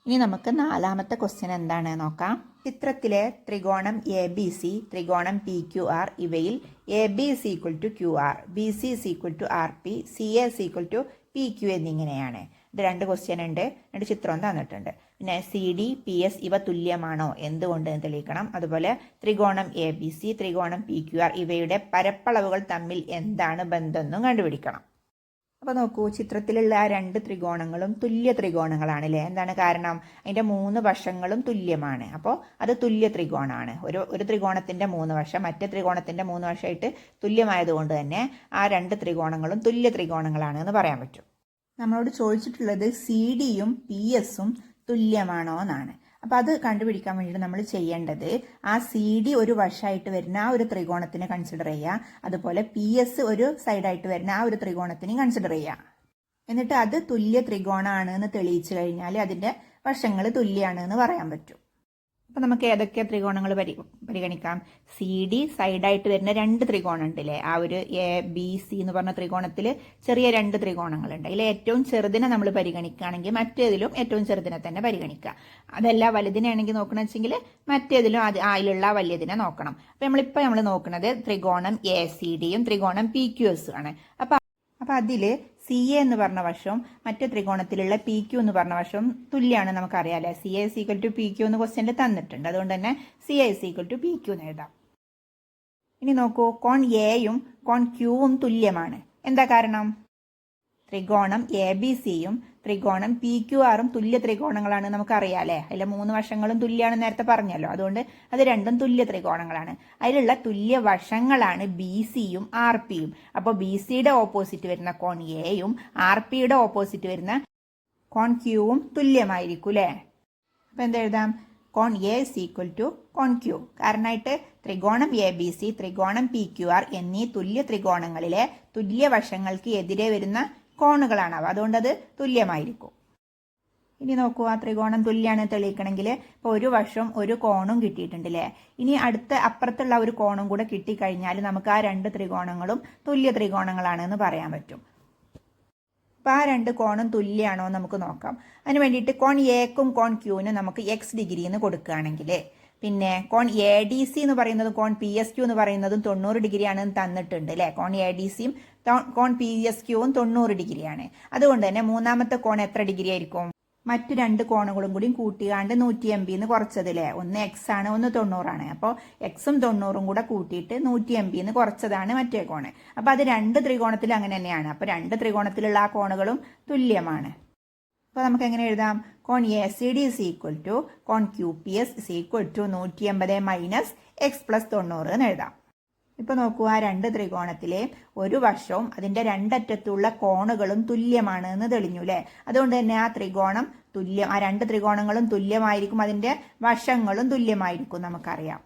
[SPEAKER 1] ഇനി നമുക്ക് 4ാമത്തെ ക്വസ്റ്റ്യൻ എന്താണ് നോക്കാം. ചിത്രത്തിലെ ത്രികോണം എ ബി സി, ത്രികോണം പി ക്യു ആർ ഇവയിൽ A B is equal to Q R, B C is equal to R P, C A is equal to P Q എന്നിങ്ങനെയാണ്. ഇത് 2 ക്വസ്റ്റ്യൻ ഉണ്ട്, 2 ചിത്രം തന്നിട്ടുണ്ട്. പിന്നെ സി ഡി പി എസ് ഇവ തുല്യമാണോ എന്തുകൊണ്ട് എന്ന് തെളിയിക്കണം. അതുപോലെ ത്രികോണം എ ബി സി, ത്രികോണം പി ക്യു ആർ ഇവയുടെ പരപ്പളവുകൾ തമ്മിൽ എന്താണ് ബന്ധമെന്നും കണ്ടുപിടിക്കണം. അപ്പോൾ നോക്കൂ, ചിത്രത്തിലുള്ള ആ രണ്ട് ത്രികോണങ്ങളും തുല്യ ത്രികോണങ്ങളാണല്ലേ. എന്താണ് കാരണം? അതിൻ്റെ 3 വശങ്ങളും തുല്യമാണ്. അപ്പോൾ അത് തുല്യ ത്രികോണമാണ്. ഒരു ത്രികോണത്തിൻ്റെ 3 വശം മറ്റേ ത്രികോണത്തിൻ്റെ 3 വശമായിട്ട് തുല്യമായതുകൊണ്ട് തന്നെ ആ രണ്ട് ത്രികോണങ്ങളും തുല്യ ത്രികോണങ്ങളാണ് എന്ന് പറയാൻ പറ്റും. നമ്മളോട് ചോദിച്ചിട്ടുള്ളത് സി ഡിയും പി എസും തുല്യമാണോ എന്നാണ്. അപ്പോൾ അത് കണ്ടുപിടിക്കാൻ വേണ്ടിയിട്ട് നമ്മൾ ചെയ്യേണ്ടത് ആ സി ഡി ഒരു വശമായിട്ട് വരുന്ന ആ ഒരു ത്രികോണത്തിനെ കൺസിഡർ ചെയ്യുക, അതുപോലെ പി എസ് ഒരു സൈഡായിട്ട് വരുന്ന ആ ഒരു ത്രികോണത്തിനെയും കൺസിഡർ ചെയ്യുക. എന്നിട്ട് അത് തുല്യ ത്രികോണമാണ് എന്ന് തെളിയിച്ചു കഴിഞ്ഞാൽ അതിൻ്റെ വശങ്ങൾ തുല്യമാണ് എന്ന് പറയാൻ പറ്റും. അപ്പോൾ നമുക്ക് ഏതൊക്കെ ത്രികോണങ്ങൾ പരിഗണിക്കാം? സി ഡി സൈഡായിട്ട് വരുന്ന രണ്ട് ത്രികോണം ഉണ്ടല്ലേ, ആ ഒരു എ ബി സി എന്ന് പറഞ്ഞ ത്രികോണത്തിൽ ചെറിയ രണ്ട് ത്രികോണങ്ങളുണ്ട്. അതിൽ ഏറ്റവും ചെറുതിനെ നമ്മൾ പരിഗണിക്കുകയാണെങ്കിൽ മറ്റേതിലും ഏറ്റവും ചെറുതിനെ തന്നെ പരിഗണിക്കുക. അതല്ല വലുതിനാണെങ്കിൽ നോക്കണമെന്ന് വെച്ചെങ്കിൽ മറ്റേതിലും അതിലുള്ള വലിയതിനെ നോക്കണം. അപ്പോൾ നമ്മൾ നോക്കുന്നത് ത്രികോണം എ സി ഡിയും ത്രികോണം പി ക്യു എസും ആണ്. അപ്പോൾ അതിൽ സി എ എന്ന് പറഞ്ഞ വശവും മറ്റു ത്രികോണത്തിലുള്ള പി ക്യു എന്ന് പറഞ്ഞ വശവും തുല്യമാണ് നമുക്കറിയാമല്ലേ. C A is equal to P Q എന്ന് ക്വസ്റ്റ്യനിൽ തന്നിട്ടുണ്ട്. അതുകൊണ്ട് തന്നെ C A is equal to P Q എന്ന് എഴുതാം. ഇനി നോക്കൂ, കോൺ എയും കോൺ ക്യൂവും തുല്യമാണ്. എന്താ കാരണം? ത്രികോണം എ ബി സിയും ത്രികോണം പി ക്യു ആറും തുല്യ ത്രികോണങ്ങളാണ് നമുക്കറിയാമല്ലേ. അതിലെ 3 വശങ്ങളും തുല്യമാണെന്ന് നേരത്തെ പറഞ്ഞല്ലോ. അതുകൊണ്ട് അത് രണ്ടും തുല്യ ത്രികോണങ്ങളാണ്. അതിലുള്ള തുല്യ വശങ്ങളാണ് ബി സിയും ആർ പിയും. അപ്പോൾ ബി സിയുടെ ഓപ്പോസിറ്റ് വരുന്ന കോൺ എയും ആർ പിയുടെ ഓപ്പോസിറ്റ് വരുന്ന കോൺ ക്യൂവും തുല്യമായിരിക്കും അല്ലേ. അപ്പോൾ എന്തെഴുതാം? കോൺ എ ഇസ് ഈക്വൽ ടു കോൺ ക്യൂ. കാരണമായിട്ട് ത്രികോണം എ ബി സി ത്രികോണം പി ക്യു ആർ എന്നീ തുല്യ ത്രികോണങ്ങളിലെ തുല്യ വശങ്ങൾക്ക് എതിരെ വരുന്ന കോണുകളാണ് അവ. അതുകൊണ്ട് അത് തുല്യമായിരിക്കും. ഇനി നോക്കൂ, ആ ത്രികോണം തുല്യമാണ് തെളിയിക്കണമെങ്കിൽ ഇപ്പോൾ ഒരു വശം ഒരു കോണും കിട്ടിയിട്ടുണ്ടല്ലേ. ഇനി അപ്പുറത്തുള്ള ഒരു കോണും കൂടെ കിട്ടിക്കഴിഞ്ഞാൽ നമുക്ക് ആ രണ്ട് ത്രികോണങ്ങളും തുല്യ ത്രികോണങ്ങളാണ് എന്ന് പറയാൻ പറ്റും. അപ്പോൾ ആ രണ്ട് കോണും തുല്യമാണോ എന്ന് നമുക്ക് നോക്കാം. അതിന് വേണ്ടിയിട്ട് കോൺ എക്കും കോൺ ക്യൂവിനും നമുക്ക് എക്സ് ഡിഗ്രി എന്ന് കൊടുക്കുകയാണെങ്കിൽ, പിന്നെ കോൺ എ ഡി സി എന്ന് പറയുന്നതും കോൺ പി എസ് ക്യൂ എന്ന് പറയുന്നതും 90 ഡിഗ്രിയാണ് തന്നിട്ടുണ്ട് അല്ലേ. കോൺ എ ഡി സിയും കോൺ പി എസ് ക്യൂവും 90 ഡിഗ്രിയാണ്. അതുകൊണ്ട് തന്നെ മൂന്നാമത്തെ കോൺ എത്ര ഡിഗ്രി ആയിരിക്കും? മറ്റു രണ്ട് കോണുകളും കൂടി കൂട്ടിയാണ്ട് 180 എന്ന് കുറച്ചതില്ലേ. ഒന്ന് എക്സ് ആണ്, ഒന്ന് 90 ആണ്. അപ്പോൾ എക്സും 90ഉം കൂടെ കൂട്ടിയിട്ട് 180 എന്ന് കുറച്ചതാണ് മറ്റേ കോണ്. അപ്പോൾ അത് രണ്ട് ത്രികോണത്തിൽ അങ്ങനെ തന്നെയാണ്. അപ്പോൾ രണ്ട് ത്രികോണത്തിലുള്ള ആ കോണുകളും തുല്യമാണ്. അപ്പോൾ നമുക്ക് എങ്ങനെ എഴുതാം? കോൺ A C D is equal to കോൺ Q P S is equal to 180 minus X plus 90 എന്ന് എഴുതാം. ഇപ്പോൾ നോക്കൂ, ആ രണ്ട് ത്രികോണത്തിലെ ഒരു വശവും അതിൻ്റെ രണ്ടറ്റത്തുള്ള കോണുകളും തുല്യമാണ് എന്ന് തെളിഞ്ഞു അല്ലേ. അതുകൊണ്ട് തന്നെ ആ രണ്ട് ത്രികോണങ്ങളും തുല്യമായിരിക്കും, അതിൻ്റെ വശങ്ങളും തുല്യമായിരിക്കും. നമുക്കറിയാം,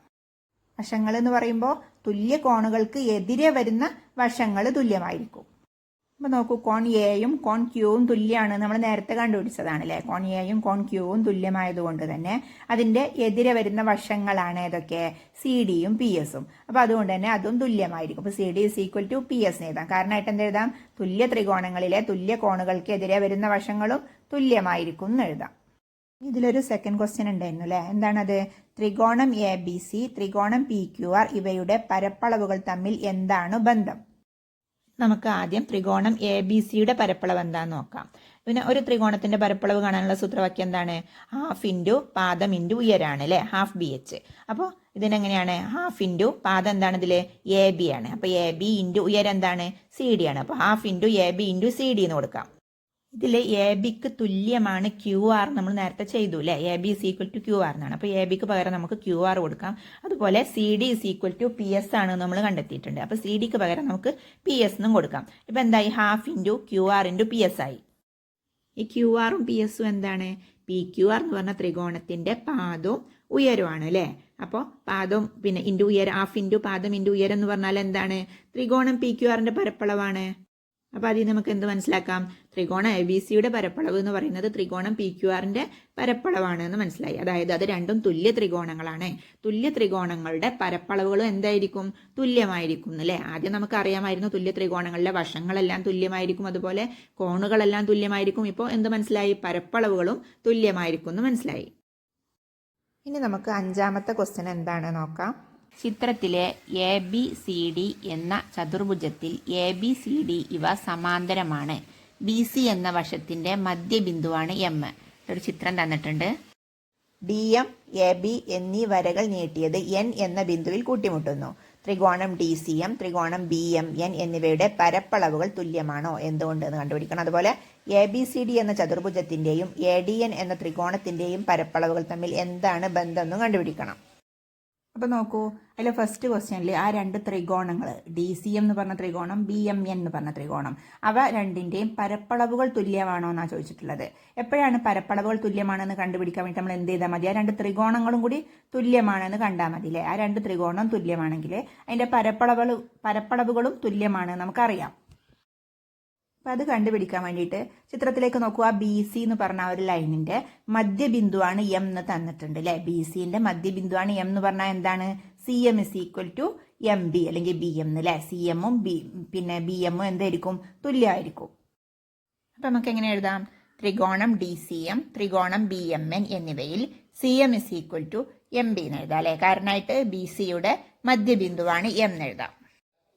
[SPEAKER 1] വശങ്ങൾ എന്ന് പറയുമ്പോൾ തുല്യ കോണുകൾക്ക് എതിരെ വരുന്ന വശങ്ങൾ തുല്യമായിരിക്കും. അപ്പോൾ നോക്കൂ, കോൺ എയും കോൺ ക്യൂവും തുല്യമാണ് നമ്മൾ നേരത്തെ കണ്ടുപിടിച്ചതാണ് അല്ലേ. കോൺ എയും കോൺ ക്യൂവും തുല്യമായതുകൊണ്ട് തന്നെ അതിൻ്റെ എതിരെ വരുന്ന വശങ്ങളാണ് ഏതൊക്കെ? സി ഡിയും പി എസും. അപ്പോൾ അതുകൊണ്ട് തന്നെ അതും തുല്യമായിരിക്കും. അപ്പോൾ C D is equal to P S എഴുതാം. കാരണമായിട്ട് എന്തെഴുതാം? തുല്യ ത്രികോണങ്ങളിലെ തുല്യ കോണുകൾക്ക് എതിരെ വരുന്ന വശങ്ങളും തുല്യമായിരിക്കും എന്ന് എഴുതാം. ഇതിലൊരു സെക്കൻഡ് ക്വസ്റ്റ്യൻ ഉണ്ടായിരുന്നു അല്ലേ. എന്താണത്? ത്രികോണം എ ബി സി ത്രികോണം പി ക്യു ആർ ഇവയുടെ പരപ്പളവുകൾ തമ്മിൽ എന്താണ് ബന്ധം? നമുക്ക് ആദ്യം ത്രികോണം എ ബി സിയുടെ പരപ്പളവ് എന്താന്ന് നോക്കാം. പിന്നെ ഒരു ത്രികോണത്തിന്റെ പരപ്പളവ് കാണാനുള്ള സൂത്രവാക്യം എന്താണ്? ഹാഫ് ഇൻറ്റു പാദം ഇൻറ്റു ഉയരാണ് അല്ലേ, ഹാഫ് ബി എച്ച്. അപ്പോൾ ഇതിനെങ്ങനെയാണ്? ഹാഫ് ഇൻറ്റു പാദം എന്താണ് ഇതിൽ? എ ബി ആണ്. അപ്പോൾ എ ബി ഇൻറ്റു ഉയരം എന്താണ്? സി ഡി ആണ്. അപ്പോൾ half into A B into C D എന്ന് കൊടുക്കാം. ഇതിൽ എ ബിക്ക് തുല്യമാണ് ക്യു ആർ നമ്മൾ നേരത്തെ ചെയ്തു അല്ലേ. A B is equal to Q R എന്നാണ്. അപ്പോൾ എ ബിക്ക് പകരം നമുക്ക് ക്യു ആർ കൊടുക്കാം. അതുപോലെ C D is equal to P S ആണ് നമ്മൾ കണ്ടെത്തിയിട്ടുണ്ട്. അപ്പോൾ സി ഡിക്ക് പകരം നമുക്ക് പി എസ് എന്നും കൊടുക്കാം. ഇപ്പം എന്തായി? Half into Q R into P S ആയി. ഈ ക്യു ആറും പി എസും എന്താണ്? പി ക്യു ആർ എന്ന് പറഞ്ഞ ത്രികോണത്തിൻ്റെ പാദവും ഉയരമാണ് അല്ലേ. അപ്പോൾ പാദം പിന്നെ ഇൻറ്റു ഉയരം, ഹാഫ് ഇൻറ്റു പാദം ഇൻറ്റു ഉയരം എന്ന് പറഞ്ഞാൽ എന്താണ്? ത്രികോണം പി ക്യു ആറിൻ്റെ പരപ്പളവാണ്. അപ്പോൾ അതിൽ നമുക്ക് എന്ത് മനസ്സിലാക്കാം? ത്രികോണം എ ബി സിയുടെ പരപ്പളവ് എന്ന് പറയുന്നത് ത്രികോണം പി ക്യു ആറിൻ്റെ പരപ്പളവാണ് എന്ന് മനസ്സിലായി. അതായത് അത് രണ്ടും തുല്യ ത്രികോണങ്ങളാണ്. തുല്യ ത്രികോണങ്ങളുടെ പരപ്പളവുകളും എന്തായിരിക്കും? തുല്യമായിരിക്കും അല്ലേ. ആദ്യം നമുക്ക് അറിയാമായിരുന്നു തുല്യ ത്രികോണങ്ങളിലെ വശങ്ങളെല്ലാം തുല്യമായിരിക്കും, അതുപോലെ കോണുകളെല്ലാം തുല്യമായിരിക്കും. ഇപ്പോൾ എന്ത് മനസ്സിലായി? പരപ്പളവുകളും തുല്യമായിരിക്കും എന്ന് മനസ്സിലായി. ഇനി നമുക്ക് അഞ്ചാമത്തെ ക്വസ്റ്റ്യൻ എന്താണ് നോക്കാം. ചിത്രത്തിലെ എ ബി സി ഡി എന്ന ചതുർഭുജത്തിൽ എ ബി സി ഡി ഇവ സമാന്തരമാണ്. ബി സി എന്ന വശത്തിൻ്റെ മധ്യബിന്ദുവാണ് എം. ഒരു ചിത്രം തന്നിട്ടുണ്ട്. ഡി എം എ ബി എന്നീ വരകൾ നീട്ടിയത് എൻ എന്ന ബിന്ദുവിൽ കൂട്ടിമുട്ടുന്നു. ത്രികോണം ഡി സി എം, ത്രികോണം ബി എം എൻ എന്നിവയുടെ പരപ്പളവുകൾ തുല്യമാണോ എന്തുകൊണ്ട് എന്ന് കണ്ടുപിടിക്കണം. അതുപോലെ എ ബി സി ഡി എന്ന ചതുർഭുജത്തിൻ്റെയും എ ഡി എൻ എന്ന ത്രികോണത്തിൻ്റെയും പരപ്പളവുകൾ തമ്മിൽ എന്താണ് ബന്ധം എന്നും കണ്ടുപിടിക്കണം. അപ്പോൾ നോക്കൂ, അതിൽ ഫസ്റ്റ് ക്വസ്റ്റ്യനിൽ ആ രണ്ട് ത്രികോണങ്ങൾ ഡി സി എം എന്ന് പറഞ്ഞ ത്രികോണം, ബി എം എൻ എന്ന് പറഞ്ഞ ത്രികോണം, അവ രണ്ടിൻ്റെയും പരപ്പളവുകൾ തുല്യമാണോ എന്നാണ് ചോദിച്ചിട്ടുള്ളത്. എപ്പോഴാണ് പരപ്പളവുകൾ തുല്യമാണെന്ന് കണ്ടുപിടിക്കാൻ വേണ്ടി നമ്മൾ എന്ത് ചെയ്താൽ മതി? ആ രണ്ട് ത്രികോണങ്ങളും കൂടി തുല്യമാണെന്ന് കണ്ടാൽ മതി അല്ലേ? ആ രണ്ട് ത്രികോണം തുല്യമാണെങ്കിൽ അതിൻ്റെ പരപ്പളവുകളും തുല്യമാണ് നമുക്കറിയാം. അപ്പം അത് കണ്ടുപിടിക്കാൻ വേണ്ടിയിട്ട് ചിത്രത്തിലേക്ക് നോക്കുക. ബി സി എന്ന് പറഞ്ഞ ഒരു ലൈനിൻ്റെ മധ്യബിന്ദുവാണ് എം എന്ന് തന്നിട്ടുണ്ട് അല്ലേ? ബി സിൻ്റെ മധ്യബിന്ദുവാണ് എം എന്ന് പറഞ്ഞാൽ എന്താണ്? C M is equal to M B അല്ലെങ്കിൽ ബി എം അല്ലേ? സി എമ്മും പിന്നെ ബി എമ്മും എന്തായിരിക്കും? തുല്യമായിരിക്കും. അപ്പം നമുക്ക് എങ്ങനെ എഴുതാം? ത്രികോണം ഡി സി എം, ത്രികോണം ബി എം എൻ എന്നിവയിൽ C M is equal to M B എന്ന് എഴുതാം അല്ലേ? കാരണമായിട്ട് ബി സിയുടെ മധ്യബിന്ദുവാണ് എം എന്ന് എഴുതാം.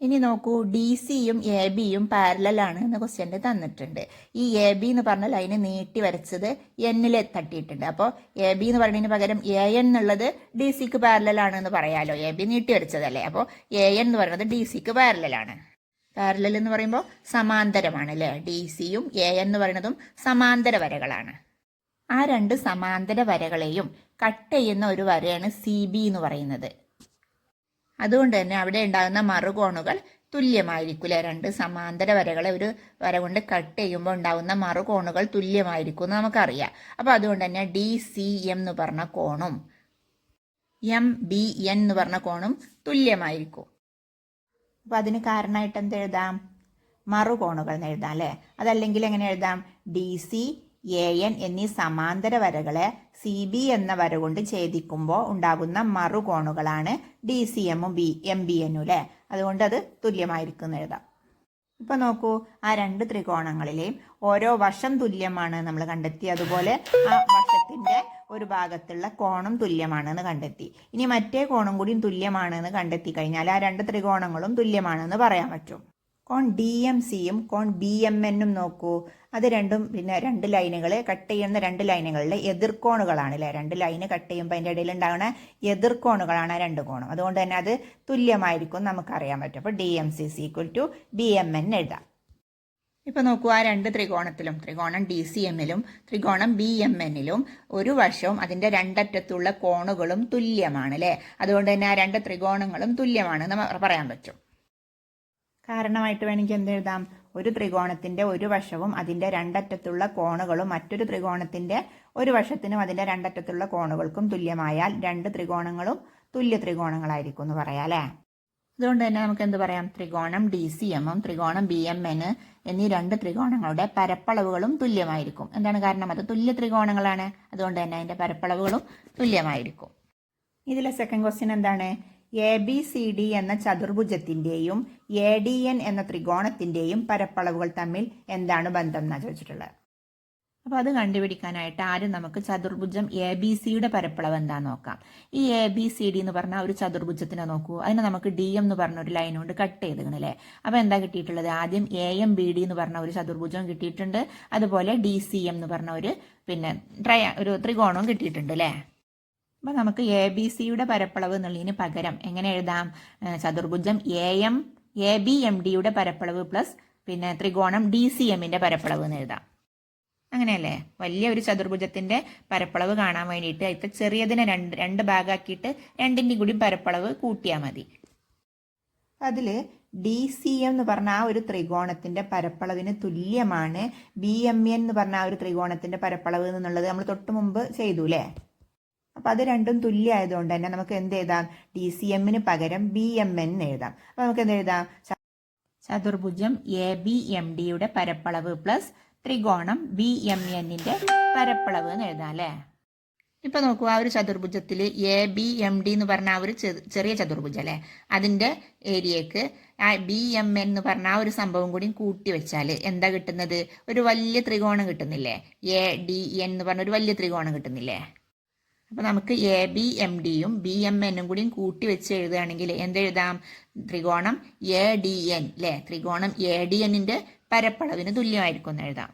[SPEAKER 1] ഇനി നോക്കൂ, ഡി സിയും എ ബിയും പാരലലാണ് എന്ന് ക്വസ്റ്റ്യനിൽ തന്നിട്ടുണ്ട്. ഈ എ ബി എന്ന് പറഞ്ഞ ലൈന് നീട്ടി വരച്ചത് എന്നിൽ തട്ടിയിട്ടുണ്ട്. അപ്പോൾ എ ബി എന്ന് പറയുന്നതിന് പകരം എ എൻ എന്നുള്ളത് ഡി സിക്ക് പാരലാണ് എന്ന് പറയാലോ. എ ബി നീട്ടി വരച്ചതല്ലേ? അപ്പോൾ എ എൻ എന്ന് പറയുന്നത് ഡി സിക്ക് പാരലാണ്. പാരലൽ എന്ന് പറയുമ്പോൾ സമാന്തരമാണ് അല്ലേ? ഡി സിയും എ എൻ എന്ന് പറയുന്നതും സമാന്തര വരകളാണ്. ആ രണ്ട് സമാന്തര വരകളെയും കട്ട് ചെയ്യുന്ന ഒരു വരയാണ് സി ബി എന്ന് പറയുന്നത്. അതുകൊണ്ട് തന്നെ അവിടെ ഉണ്ടാകുന്ന മറുകോണുകൾ തുല്യമായിരിക്കും അല്ലേ? രണ്ട് സമാന്തര വരകളെ ഒരു വര കൊണ്ട് കട്ട് ചെയ്യുമ്പോൾ ഉണ്ടാകുന്ന മറുകോണുകൾ തുല്യമായിരിക്കും എന്ന് നമുക്കറിയാം. അപ്പോൾ അതുകൊണ്ട് തന്നെ ഡി സി എം എന്ന് പറഞ്ഞ കോണും എം ബി എൻ എന്ന് പറഞ്ഞ കോണും തുല്യമായിരിക്കും. അപ്പോൾ അതിന് കാരണമായിട്ട് എന്ത് എഴുതാം? മറുകോണുകൾ എന്ന് എഴുതാം അല്ലേ? അതല്ലെങ്കിൽ എങ്ങനെ എഴുതാം? ഡി സി എ എൻ എന്നീ സമാന്തര വരകളെ സി ബി എന്ന വര കൊണ്ട് ഛേദിക്കുമ്പോൾ ഉണ്ടാകുന്ന മറുകോണുകളാണ് ഡി സി എമ്മും എം ബി എന്നും അല്ലേ? അതുകൊണ്ട് അത് തുല്യമായിരിക്കും എന്ന് എഴുതാം. ഇപ്പം നോക്കൂ, ആ രണ്ട് ത്രികോണങ്ങളിലെയും ഓരോ വശം തുല്യമാണ് നമ്മൾ കണ്ടെത്തി. അതുപോലെ ആ വശത്തിൻ്റെ ഒരു ഭാഗത്തുള്ള കോണും തുല്യമാണെന്ന് കണ്ടെത്തി. ഇനി മറ്റേ കോണും കൂടിയും തുല്യമാണെന്ന് കണ്ടെത്തി കഴിഞ്ഞാൽ ആ രണ്ട് ത്രികോണങ്ങളും തുല്യമാണെന്ന് പറയാൻ പറ്റും. കോൺ ഡി എം സിയും കോൺ ബി എം എന്നും നോക്കൂ, അത് രണ്ടും പിന്നെ രണ്ട് ലൈനുകൾ കട്ട് ചെയ്യുന്ന രണ്ട് ലൈനുകളിലെ എതിർക്കോണുകളാണ് അല്ലേ? രണ്ട് ലൈന് കട്ട് ചെയ്യുമ്പോൾ അതിൻ്റെ ഇടയിൽ ഉണ്ടാകുന്ന എതിർക്കോണുകളാണ് രണ്ട് കോണും. അതുകൊണ്ട് തന്നെ അത് തുല്യമായിരിക്കും നമുക്കറിയാൻ പറ്റും. അപ്പോൾ D M C equal to B M N എഴുതാം. ഇപ്പം നോക്കൂ, ആ രണ്ട് ത്രികോണത്തിലും ത്രികോണം ഡി സി എമ്മിലും ത്രികോണം ബി എം എന്നിലും ഒരു വശവും അതിൻ്റെ രണ്ടറ്റത്തുള്ള കോണുകളും തുല്യമാണ് അല്ലേ? അതുകൊണ്ട് തന്നെ ആ രണ്ട് ത്രികോണങ്ങളും തുല്യമാണെന്ന് പറയാൻ പറ്റും. കാരണമായിട്ട് വേണമെങ്കിൽ എന്ത് എഴുതാം? ഒരു ത്രികോണത്തിൻ്റെ ഒരു വശവും അതിൻ്റെ രണ്ടറ്റത്തുള്ള കോണുകളും മറ്റൊരു ത്രികോണത്തിൻ്റെ ഒരു വശത്തിനും അതിൻ്റെ രണ്ടറ്റത്തുള്ള കോണുകൾക്കും തുല്യമായാൽ രണ്ട് ത്രികോണങ്ങളും തുല്യ ത്രികോണങ്ങളായിരിക്കും എന്ന് പറയാം അല്ലേ? അതുകൊണ്ട് തന്നെ നമുക്ക് എന്ത് പറയാം? ത്രികോണം ഡി സി എമ്മും ത്രികോണം ബി എം എൻ എന്നീ രണ്ട് ത്രികോണങ്ങളുടെ പരപ്പളവുകളും തുല്യമായിരിക്കും. എന്താണ് കാരണം? അത് തുല്യ ത്രികോണങ്ങളാണ്. അതുകൊണ്ട് തന്നെ അതിൻ്റെ പരപ്പളവുകളും തുല്യമായിരിക്കും. ഇതിലെ സെക്കൻഡ് ക്വസ്റ്റ്യൻ എന്താണ്? എ ബി സി ഡി എന്ന ചതുർഭുജത്തിൻ്റെയും എ ഡി എൻ എന്ന ത്രികോണത്തിൻ്റെയും പരപ്പളവുകൾ തമ്മിൽ എന്താണ് ബന്ധം എന്നാണ് ചോദിച്ചിട്ടുള്ളത്. അപ്പോൾ അത് കണ്ടുപിടിക്കാനായിട്ട് ആദ്യം നമുക്ക് ചതുർഭുജം എ ബി സിയുടെ പരപ്പളവ് എന്താണെന്ന് നോക്കാം. ഈ എ ബി സി ഡി എന്ന് പറഞ്ഞ ഒരു ചതുർഭുജത്തിനെ നോക്കൂ. അതിനെ നമുക്ക് ഡി എം എന്ന് പറഞ്ഞ ഒരു ലൈൻ കൊണ്ട് കട്ട് ചെയ്തില്ലേ? അപ്പോൾ എന്താ കിട്ടിയിട്ടുള്ളത്? ആദ്യം എ എം ബി ഡി എന്ന് പറഞ്ഞ ഒരു ചതുർഭുജം കിട്ടിയിട്ടുണ്ട്. അതുപോലെ ഡി സി എം എന്ന് പറഞ്ഞ ഒരു ഒരു ത്രികോണവും കിട്ടിയിട്ടുണ്ട് അല്ലേ? അപ്പോൾ നമുക്ക് എ ബി സിയുടെ പരപ്പളവ് എന്നുള്ളതിന് പകരം എങ്ങനെ എഴുതാം? ചതുർഭുജം എ ബി എം ഡിയുടെ പരപ്പളവ് പ്ലസ് പിന്നെ ത്രികോണം ഡി സി എമ്മിൻ്റെ പരപ്പളവ് എന്ന് എഴുതാം. അങ്ങനെയല്ലേ? വലിയ ഒരു ചതുർഭുജത്തിൻ്റെ പരപ്പളവ് കാണാൻ വേണ്ടിയിട്ട് ഇപ്പം ചെറിയതിനെ രണ്ട് ഭാഗമാക്കിയിട്ട് രണ്ടിൻ്റെയും കൂടി പരപ്പളവ് കൂട്ടിയാൽ മതി. അതിൽ ഡി സി എം എന്ന് പറഞ്ഞ ആ ഒരു ത്രികോണത്തിൻ്റെ പരപ്പളവിന് തുല്യമാണ് ബി എം എൻ എന്ന് പറഞ്ഞ ആ ഒരു ത്രികോണത്തിൻ്റെ പരപ്പളവ് എന്നുള്ളത് നമ്മൾ തൊട്ട് മുമ്പ് ചെയ്തു അല്ലേ? അപ്പം അത് രണ്ടും തുല്യമായതുകൊണ്ട് തന്നെ നമുക്ക് എന്ത് എഴുതാം? ഡി സി എമ്മിന് പകരം ബി എം എൻ എഴുതാം. അപ്പം നമുക്ക് എന്ത് എഴുതാം? ചതുർഭുജം എ ബി എം ഡിയുടെ പരപ്പളവ് പ്ലസ് ത്രികോണം ബി എം എന്നിൻ്റെ പരപ്പളവ് എന്ന് എഴുതാം അല്ലേ? ഇപ്പം നോക്കൂ, ആ ഒരു ചതുർഭുജത്തിൽ എ ബി എം ഡി എന്ന് പറഞ്ഞ ആ ഒരു ചെറിയ ചതുർഭുജം അല്ലേ? അതിൻ്റെ ഏരിയക്ക് ആ ബി എം എൻ എന്ന് പറഞ്ഞ ആ ഒരു സംഭവം കൂടി കൂട്ടി വെച്ചാൽ എന്താ കിട്ടുന്നത്? ഒരു വലിയ ത്രികോണം കിട്ടുന്നില്ലേ? എ ഡി എൻ എന്ന് പറഞ്ഞ ഒരു വലിയ ത്രികോണം കിട്ടുന്നില്ലേ? അപ്പോൾ നമുക്ക് എ ബി എം ഡിയും ബി എം എന്നും കൂടിയും കൂട്ടി വെച്ച് എഴുതുകയാണെങ്കിൽ എന്തെഴുതാം? ത്രികോണം എ ഡി എൻ അല്ലേ? ത്രികോണം എ ഡി എന്നിൻ്റെ പരപ്പളവിന് തുല്യമായിരിക്കും എന്ന് എഴുതാം.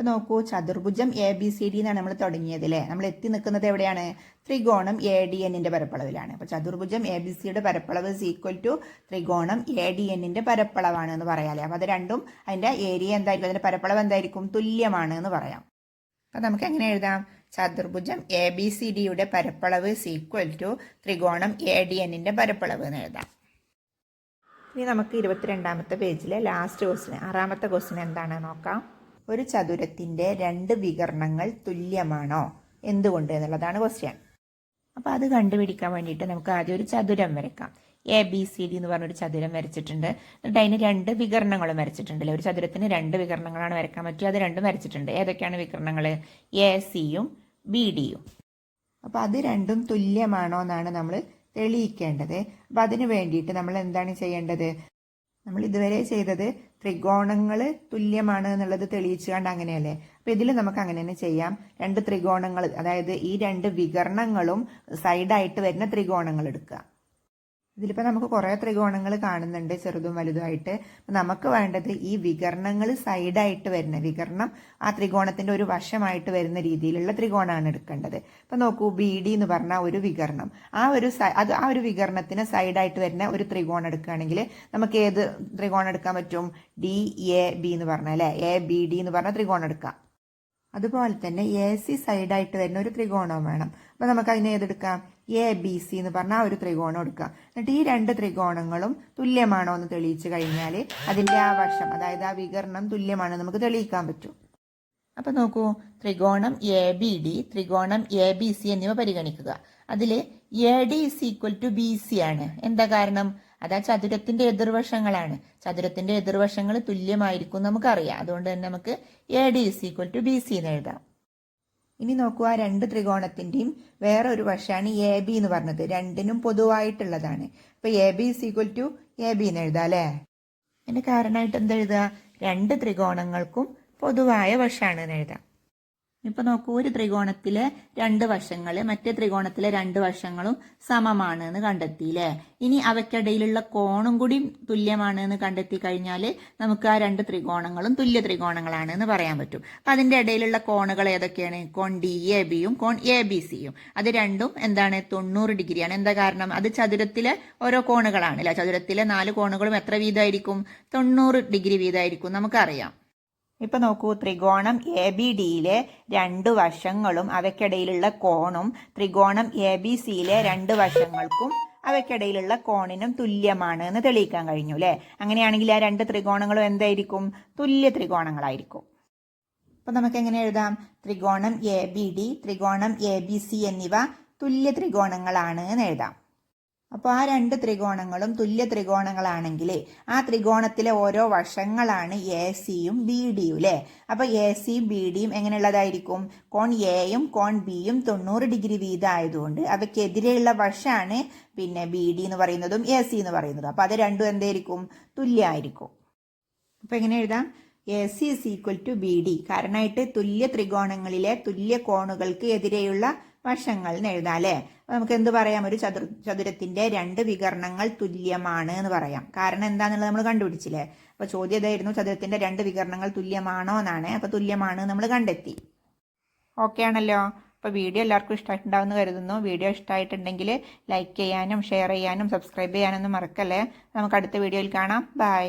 [SPEAKER 1] അപ്പോൾ നോക്കൂ, ചതുർഭുജം ABCD എന്നാണ് നമ്മൾ തുടങ്ങിയത് അല്ലേ. നമ്മൾ എത്തി നിൽക്കുന്നത് എവിടെയാണ്? ത്രികോണം ADNന്റെ പരപ്പളവിലാണ്. അപ്പോൾ ചതുർഭുജം ABCയുടെ പരപ്പളവ് = ത്രികോണം ADNന്റെ പരപ്പളവാണ് എന്ന് പറയാമല്ലേ. അപ്പോൾ അത് രണ്ടും അതിൻ്റെ ഏരിയ എന്തായിരിക്കും, അതിൻ്റെ പരപ്പളവ് എന്തായിരിക്കും? തുല്യമാണ് എന്ന് പറയാം. അപ്പോൾ നമുക്ക് എങ്ങനെ എഴുതാം? ചതുർഭുജം ABCDയുടെ പരപ്പളവ് = ത്രികോണം ADNന്റെ പരപ്പളവ് എന്ന് എഴുതാം. ഇനി നമുക്ക് 22ാമത്തെ പേജിലെ ലാസ്റ്റ് ക്വസ്റ്റ്യൻ, 6ാമത്തെ ക്വസ്റ്റ്യൻ എന്താണെന്ന് നോക്കാം. ഒരു ചതുരത്തിൻ്റെ 2 വികർണങ്ങൾ തുല്യമാണോ? എന്തുകൊണ്ട് എന്നുള്ളതാണ് ക്വസ്റ്റ്യൻ. അപ്പോൾ അത് കണ്ടുപിടിക്കാൻ വേണ്ടിയിട്ട് നമുക്ക് ആദ്യം ഒരു ചതുരം വരയ്ക്കാം. ABCD എന്ന് പറഞ്ഞൊരു ചതുരം വരച്ചിട്ടുണ്ട്. എന്നിട്ട് അതിന് 2 വികർണങ്ങളും വരച്ചിട്ടുണ്ടല്ലേ. ഒരു ചതുരത്തിന് 2 വികർണങ്ങളാണ് വരയ്ക്കാൻ പറ്റുക. അത് രണ്ടും വരച്ചിട്ടുണ്ട്. ഏതൊക്കെയാണ് വികർണങ്ങൾ? ACയും BDയും. അപ്പോൾ അത് രണ്ടും തുല്യമാണോ എന്നാണ് നമ്മൾ തെളിയിക്കേണ്ടത്. അപ്പം അതിന് വേണ്ടിയിട്ട് നമ്മൾ എന്താണ് ചെയ്യേണ്ടത്? നമ്മൾ ഇതുവരെ ചെയ്തത് ത്രികോണങ്ങൾ തുല്യമാണ് എന്നുള്ളത് തെളിയിച്ചുകൊണ്ട് അങ്ങനെയല്ലേ. അപ്പോൾ ഇതിൽ നമുക്ക് അങ്ങനെ തന്നെ ചെയ്യാം. 2 ത്രികോണങ്ങൾ, അതായത് ഈ 2 വികർണങ്ങളും സൈഡായിട്ട് വരുന്ന ത്രികോണങ്ങൾ എടുക്കുക. ഇതിലിപ്പോൾ നമുക്ക് കുറേ ത്രികോണങ്ങൾ കാണുന്നുണ്ട്, ചെറുതും വലുതുമായിട്ട്. നമുക്ക് വേണ്ടത് ഈ വികർണങ്ങൾ സൈഡായിട്ട് വരുന്ന വികർണം ആ ത്രികോണത്തിന്റെ ഒരു വശമായിട്ട് വരുന്ന രീതിയിലുള്ള ത്രികോണമാണ് എടുക്കേണ്ടത്. അപ്പം നോക്കൂ, BD എന്ന് പറഞ്ഞ ഒരു വികർണം, ആ ഒരു വികർണത്തിന് സൈഡായിട്ട് വരുന്ന ഒരു ത്രികോണം എടുക്കുകയാണെങ്കിൽ നമുക്ക് ഏത് ത്രികോണം എടുക്കാൻ പറ്റും? DAB എന്ന് പറഞ്ഞ അല്ലേ, ABD എന്ന് പറഞ്ഞ ത്രികോണം എടുക്കാം. അതുപോലെ തന്നെ AC സൈഡായിട്ട് വരുന്ന ഒരു ത്രികോണവും വേണം. അപ്പോൾ നമുക്ക് അതിനെ ഏതെടുക്കാം? ABC എന്ന് പറഞ്ഞാൽ ആ ഒരു ത്രികോണം എടുക്കാം. എന്നിട്ട് ഈ 2 ത്രികോണങ്ങളും തുല്യമാണോ എന്ന് തെളിയിച്ചു കഴിഞ്ഞാൽ അതിൻ്റെ ആ വശം, അതായത് ആ വികർണം തുല്യമാണെന്ന് നമുക്ക് തെളിയിക്കാൻ പറ്റും. അപ്പം നോക്കൂ, ത്രികോണം ABD, ത്രികോണം ABC എന്നിവ പരിഗണിക്കുക. അതിൽ AD = BC ആണ്. എന്താ കാരണം? അത് ആ ചതുരത്തിന്റെ എതിർവശങ്ങളാണ്. ചതുരത്തിന്റെ എതിർവശങ്ങൾ തുല്യമായിരിക്കും നമുക്കറിയാം. അതുകൊണ്ട് തന്നെ നമുക്ക് AD = BC എന്ന് എഴുതാം. ഇനി നോക്കൂ, ആ 2 ത്രികോണത്തിന്റെയും വേറെ ഒരു വശമാണ് AB എന്ന് പറഞ്ഞത്. രണ്ടിനും പൊതുവായിട്ടുള്ളതാണ്. അപ്പൊ AB = AB എന്ന് എഴുതാം അല്ലേ. അതിന്റെ കാരണമായിട്ട് എന്താ എഴുതുക? 2 ത്രികോണങ്ങൾക്കും പൊതുവായ വശമാണ് എന്ന് എഴുതാം. ഇപ്പൊ നോക്കൂ, ഒരു ത്രികോണത്തിലെ 2 വശങ്ങൾ മറ്റേ ത്രികോണത്തിലെ 2 വശങ്ങളും സമമാണ് എന്ന് കണ്ടെത്തിയില്ലേ. ഇനി അവയ്ക്കിടയിലുള്ള കോണും കൂടി തുല്യമാണ് എന്ന് കണ്ടെത്തി കഴിഞ്ഞാൽ നമുക്ക് ആ 2 ത്രികോണങ്ങളും തുല്യ ത്രികോണങ്ങളാണ് എന്ന് പറയാൻ പറ്റും. അപ്പൊ അതിന്റെ ഇടയിലുള്ള കോണുകൾ ഏതൊക്കെയാണ്? കോൺ DABയും കോൺ ABCയും. അത് രണ്ടും എന്താണ്? 90 ഡിഗ്രിയാണ്. എന്താ കാരണം? അത് ചതുരത്തിലെ ഓരോ കോണുകളാണ് അല്ലെ. ചതുരത്തിലെ 4 കോണുകളും എത്ര വീതമായിരിക്കും? 90 ഡിഗ്രി വീതമായിരിക്കും നമുക്കറിയാം. ഇപ്പൊ നോക്കൂ, ത്രികോണം ABDയിലെ 2 വശങ്ങളും അവയ്ക്കിടയിലുള്ള കോണും ത്രികോണം ABCയിലെ 2 വശങ്ങൾക്കും അവയ്ക്കിടയിലുള്ള കോണിനും തുല്യമാണ് എന്ന് തെളിയിക്കാൻ കഴിഞ്ഞു അല്ലേ. അങ്ങനെയാണെങ്കിൽ ആ 2 ത്രികോണങ്ങളും എന്തായിരിക്കും? തുല്യ ത്രികോണങ്ങളായിരിക്കും. അപ്പൊ നമുക്ക് എങ്ങനെ എഴുതാം? ത്രികോണം ABD, ത്രികോണം ABC എന്നിവ തുല്യ ത്രികോണങ്ങളാണ് എന്ന് എഴുതാം. അപ്പോൾ ആ 2 ത്രികോണങ്ങളും തുല്യ ത്രികോണങ്ങളാണെങ്കിൽ ആ ത്രികോണത്തിലെ ഓരോ വശങ്ങളാണ് ACയും BDയും അല്ലേ. അപ്പോൾ ACയും BDയും എങ്ങനെയുള്ളതായിരിക്കും? കോൺ Aയും കോൺ Bയും 90 ഡിഗ്രി വീതമായതുകൊണ്ട് അവയ്ക്കെതിരെയുള്ള വശമാണ് പിന്നെ BD എന്ന് പറയുന്നതും AC എന്ന് പറയുന്നതും. അപ്പോൾ അത് രണ്ടും എന്തായിരിക്കും? തുല്യമായിരിക്കും. അപ്പോൾ എങ്ങനെ എഴുതാം? AC = BD. കാരണമായിട്ട് തുല്യ ത്രികോണങ്ങളിലെ തുല്യ കോണുകൾക്ക് എതിരെയുള്ള വശങ്ങൾ എന്ന് എഴുതാം അല്ലേ. നമുക്ക് എന്ത് പറയാം? ഒരു ചതുരത്തിന്റെ 2 വികർണങ്ങൾ തുല്യമാണ് എന്ന് പറയാം. കാരണം എന്താണെന്നുള്ളത് നമ്മൾ കണ്ടുപിടിച്ചില്ലേ. അപ്പൊ ചോദ്യം ഇതായിരുന്നു, ചതുരത്തിന്റെ 2 വികർണങ്ങൾ തുല്യമാണോ എന്നാണ്. അപ്പൊ തുല്യമാണ് നമ്മൾ കണ്ടെത്തി. ഓക്കെ ആണല്ലോ. അപ്പോൾ വീഡിയോ എല്ലാവർക്കും ഇഷ്ടമായിട്ടുണ്ടാവുമെന്ന് കരുതുന്നു. വീഡിയോ ഇഷ്ടമായിട്ടുണ്ടെങ്കിൽ ലൈക്ക് ചെയ്യാനും ഷെയർ ചെയ്യാനും സബ്സ്ക്രൈബ് ചെയ്യാനൊന്നും മറക്കല്ലേ. നമുക്ക് അടുത്ത വീഡിയോയിൽ കാണാം. ബൈ.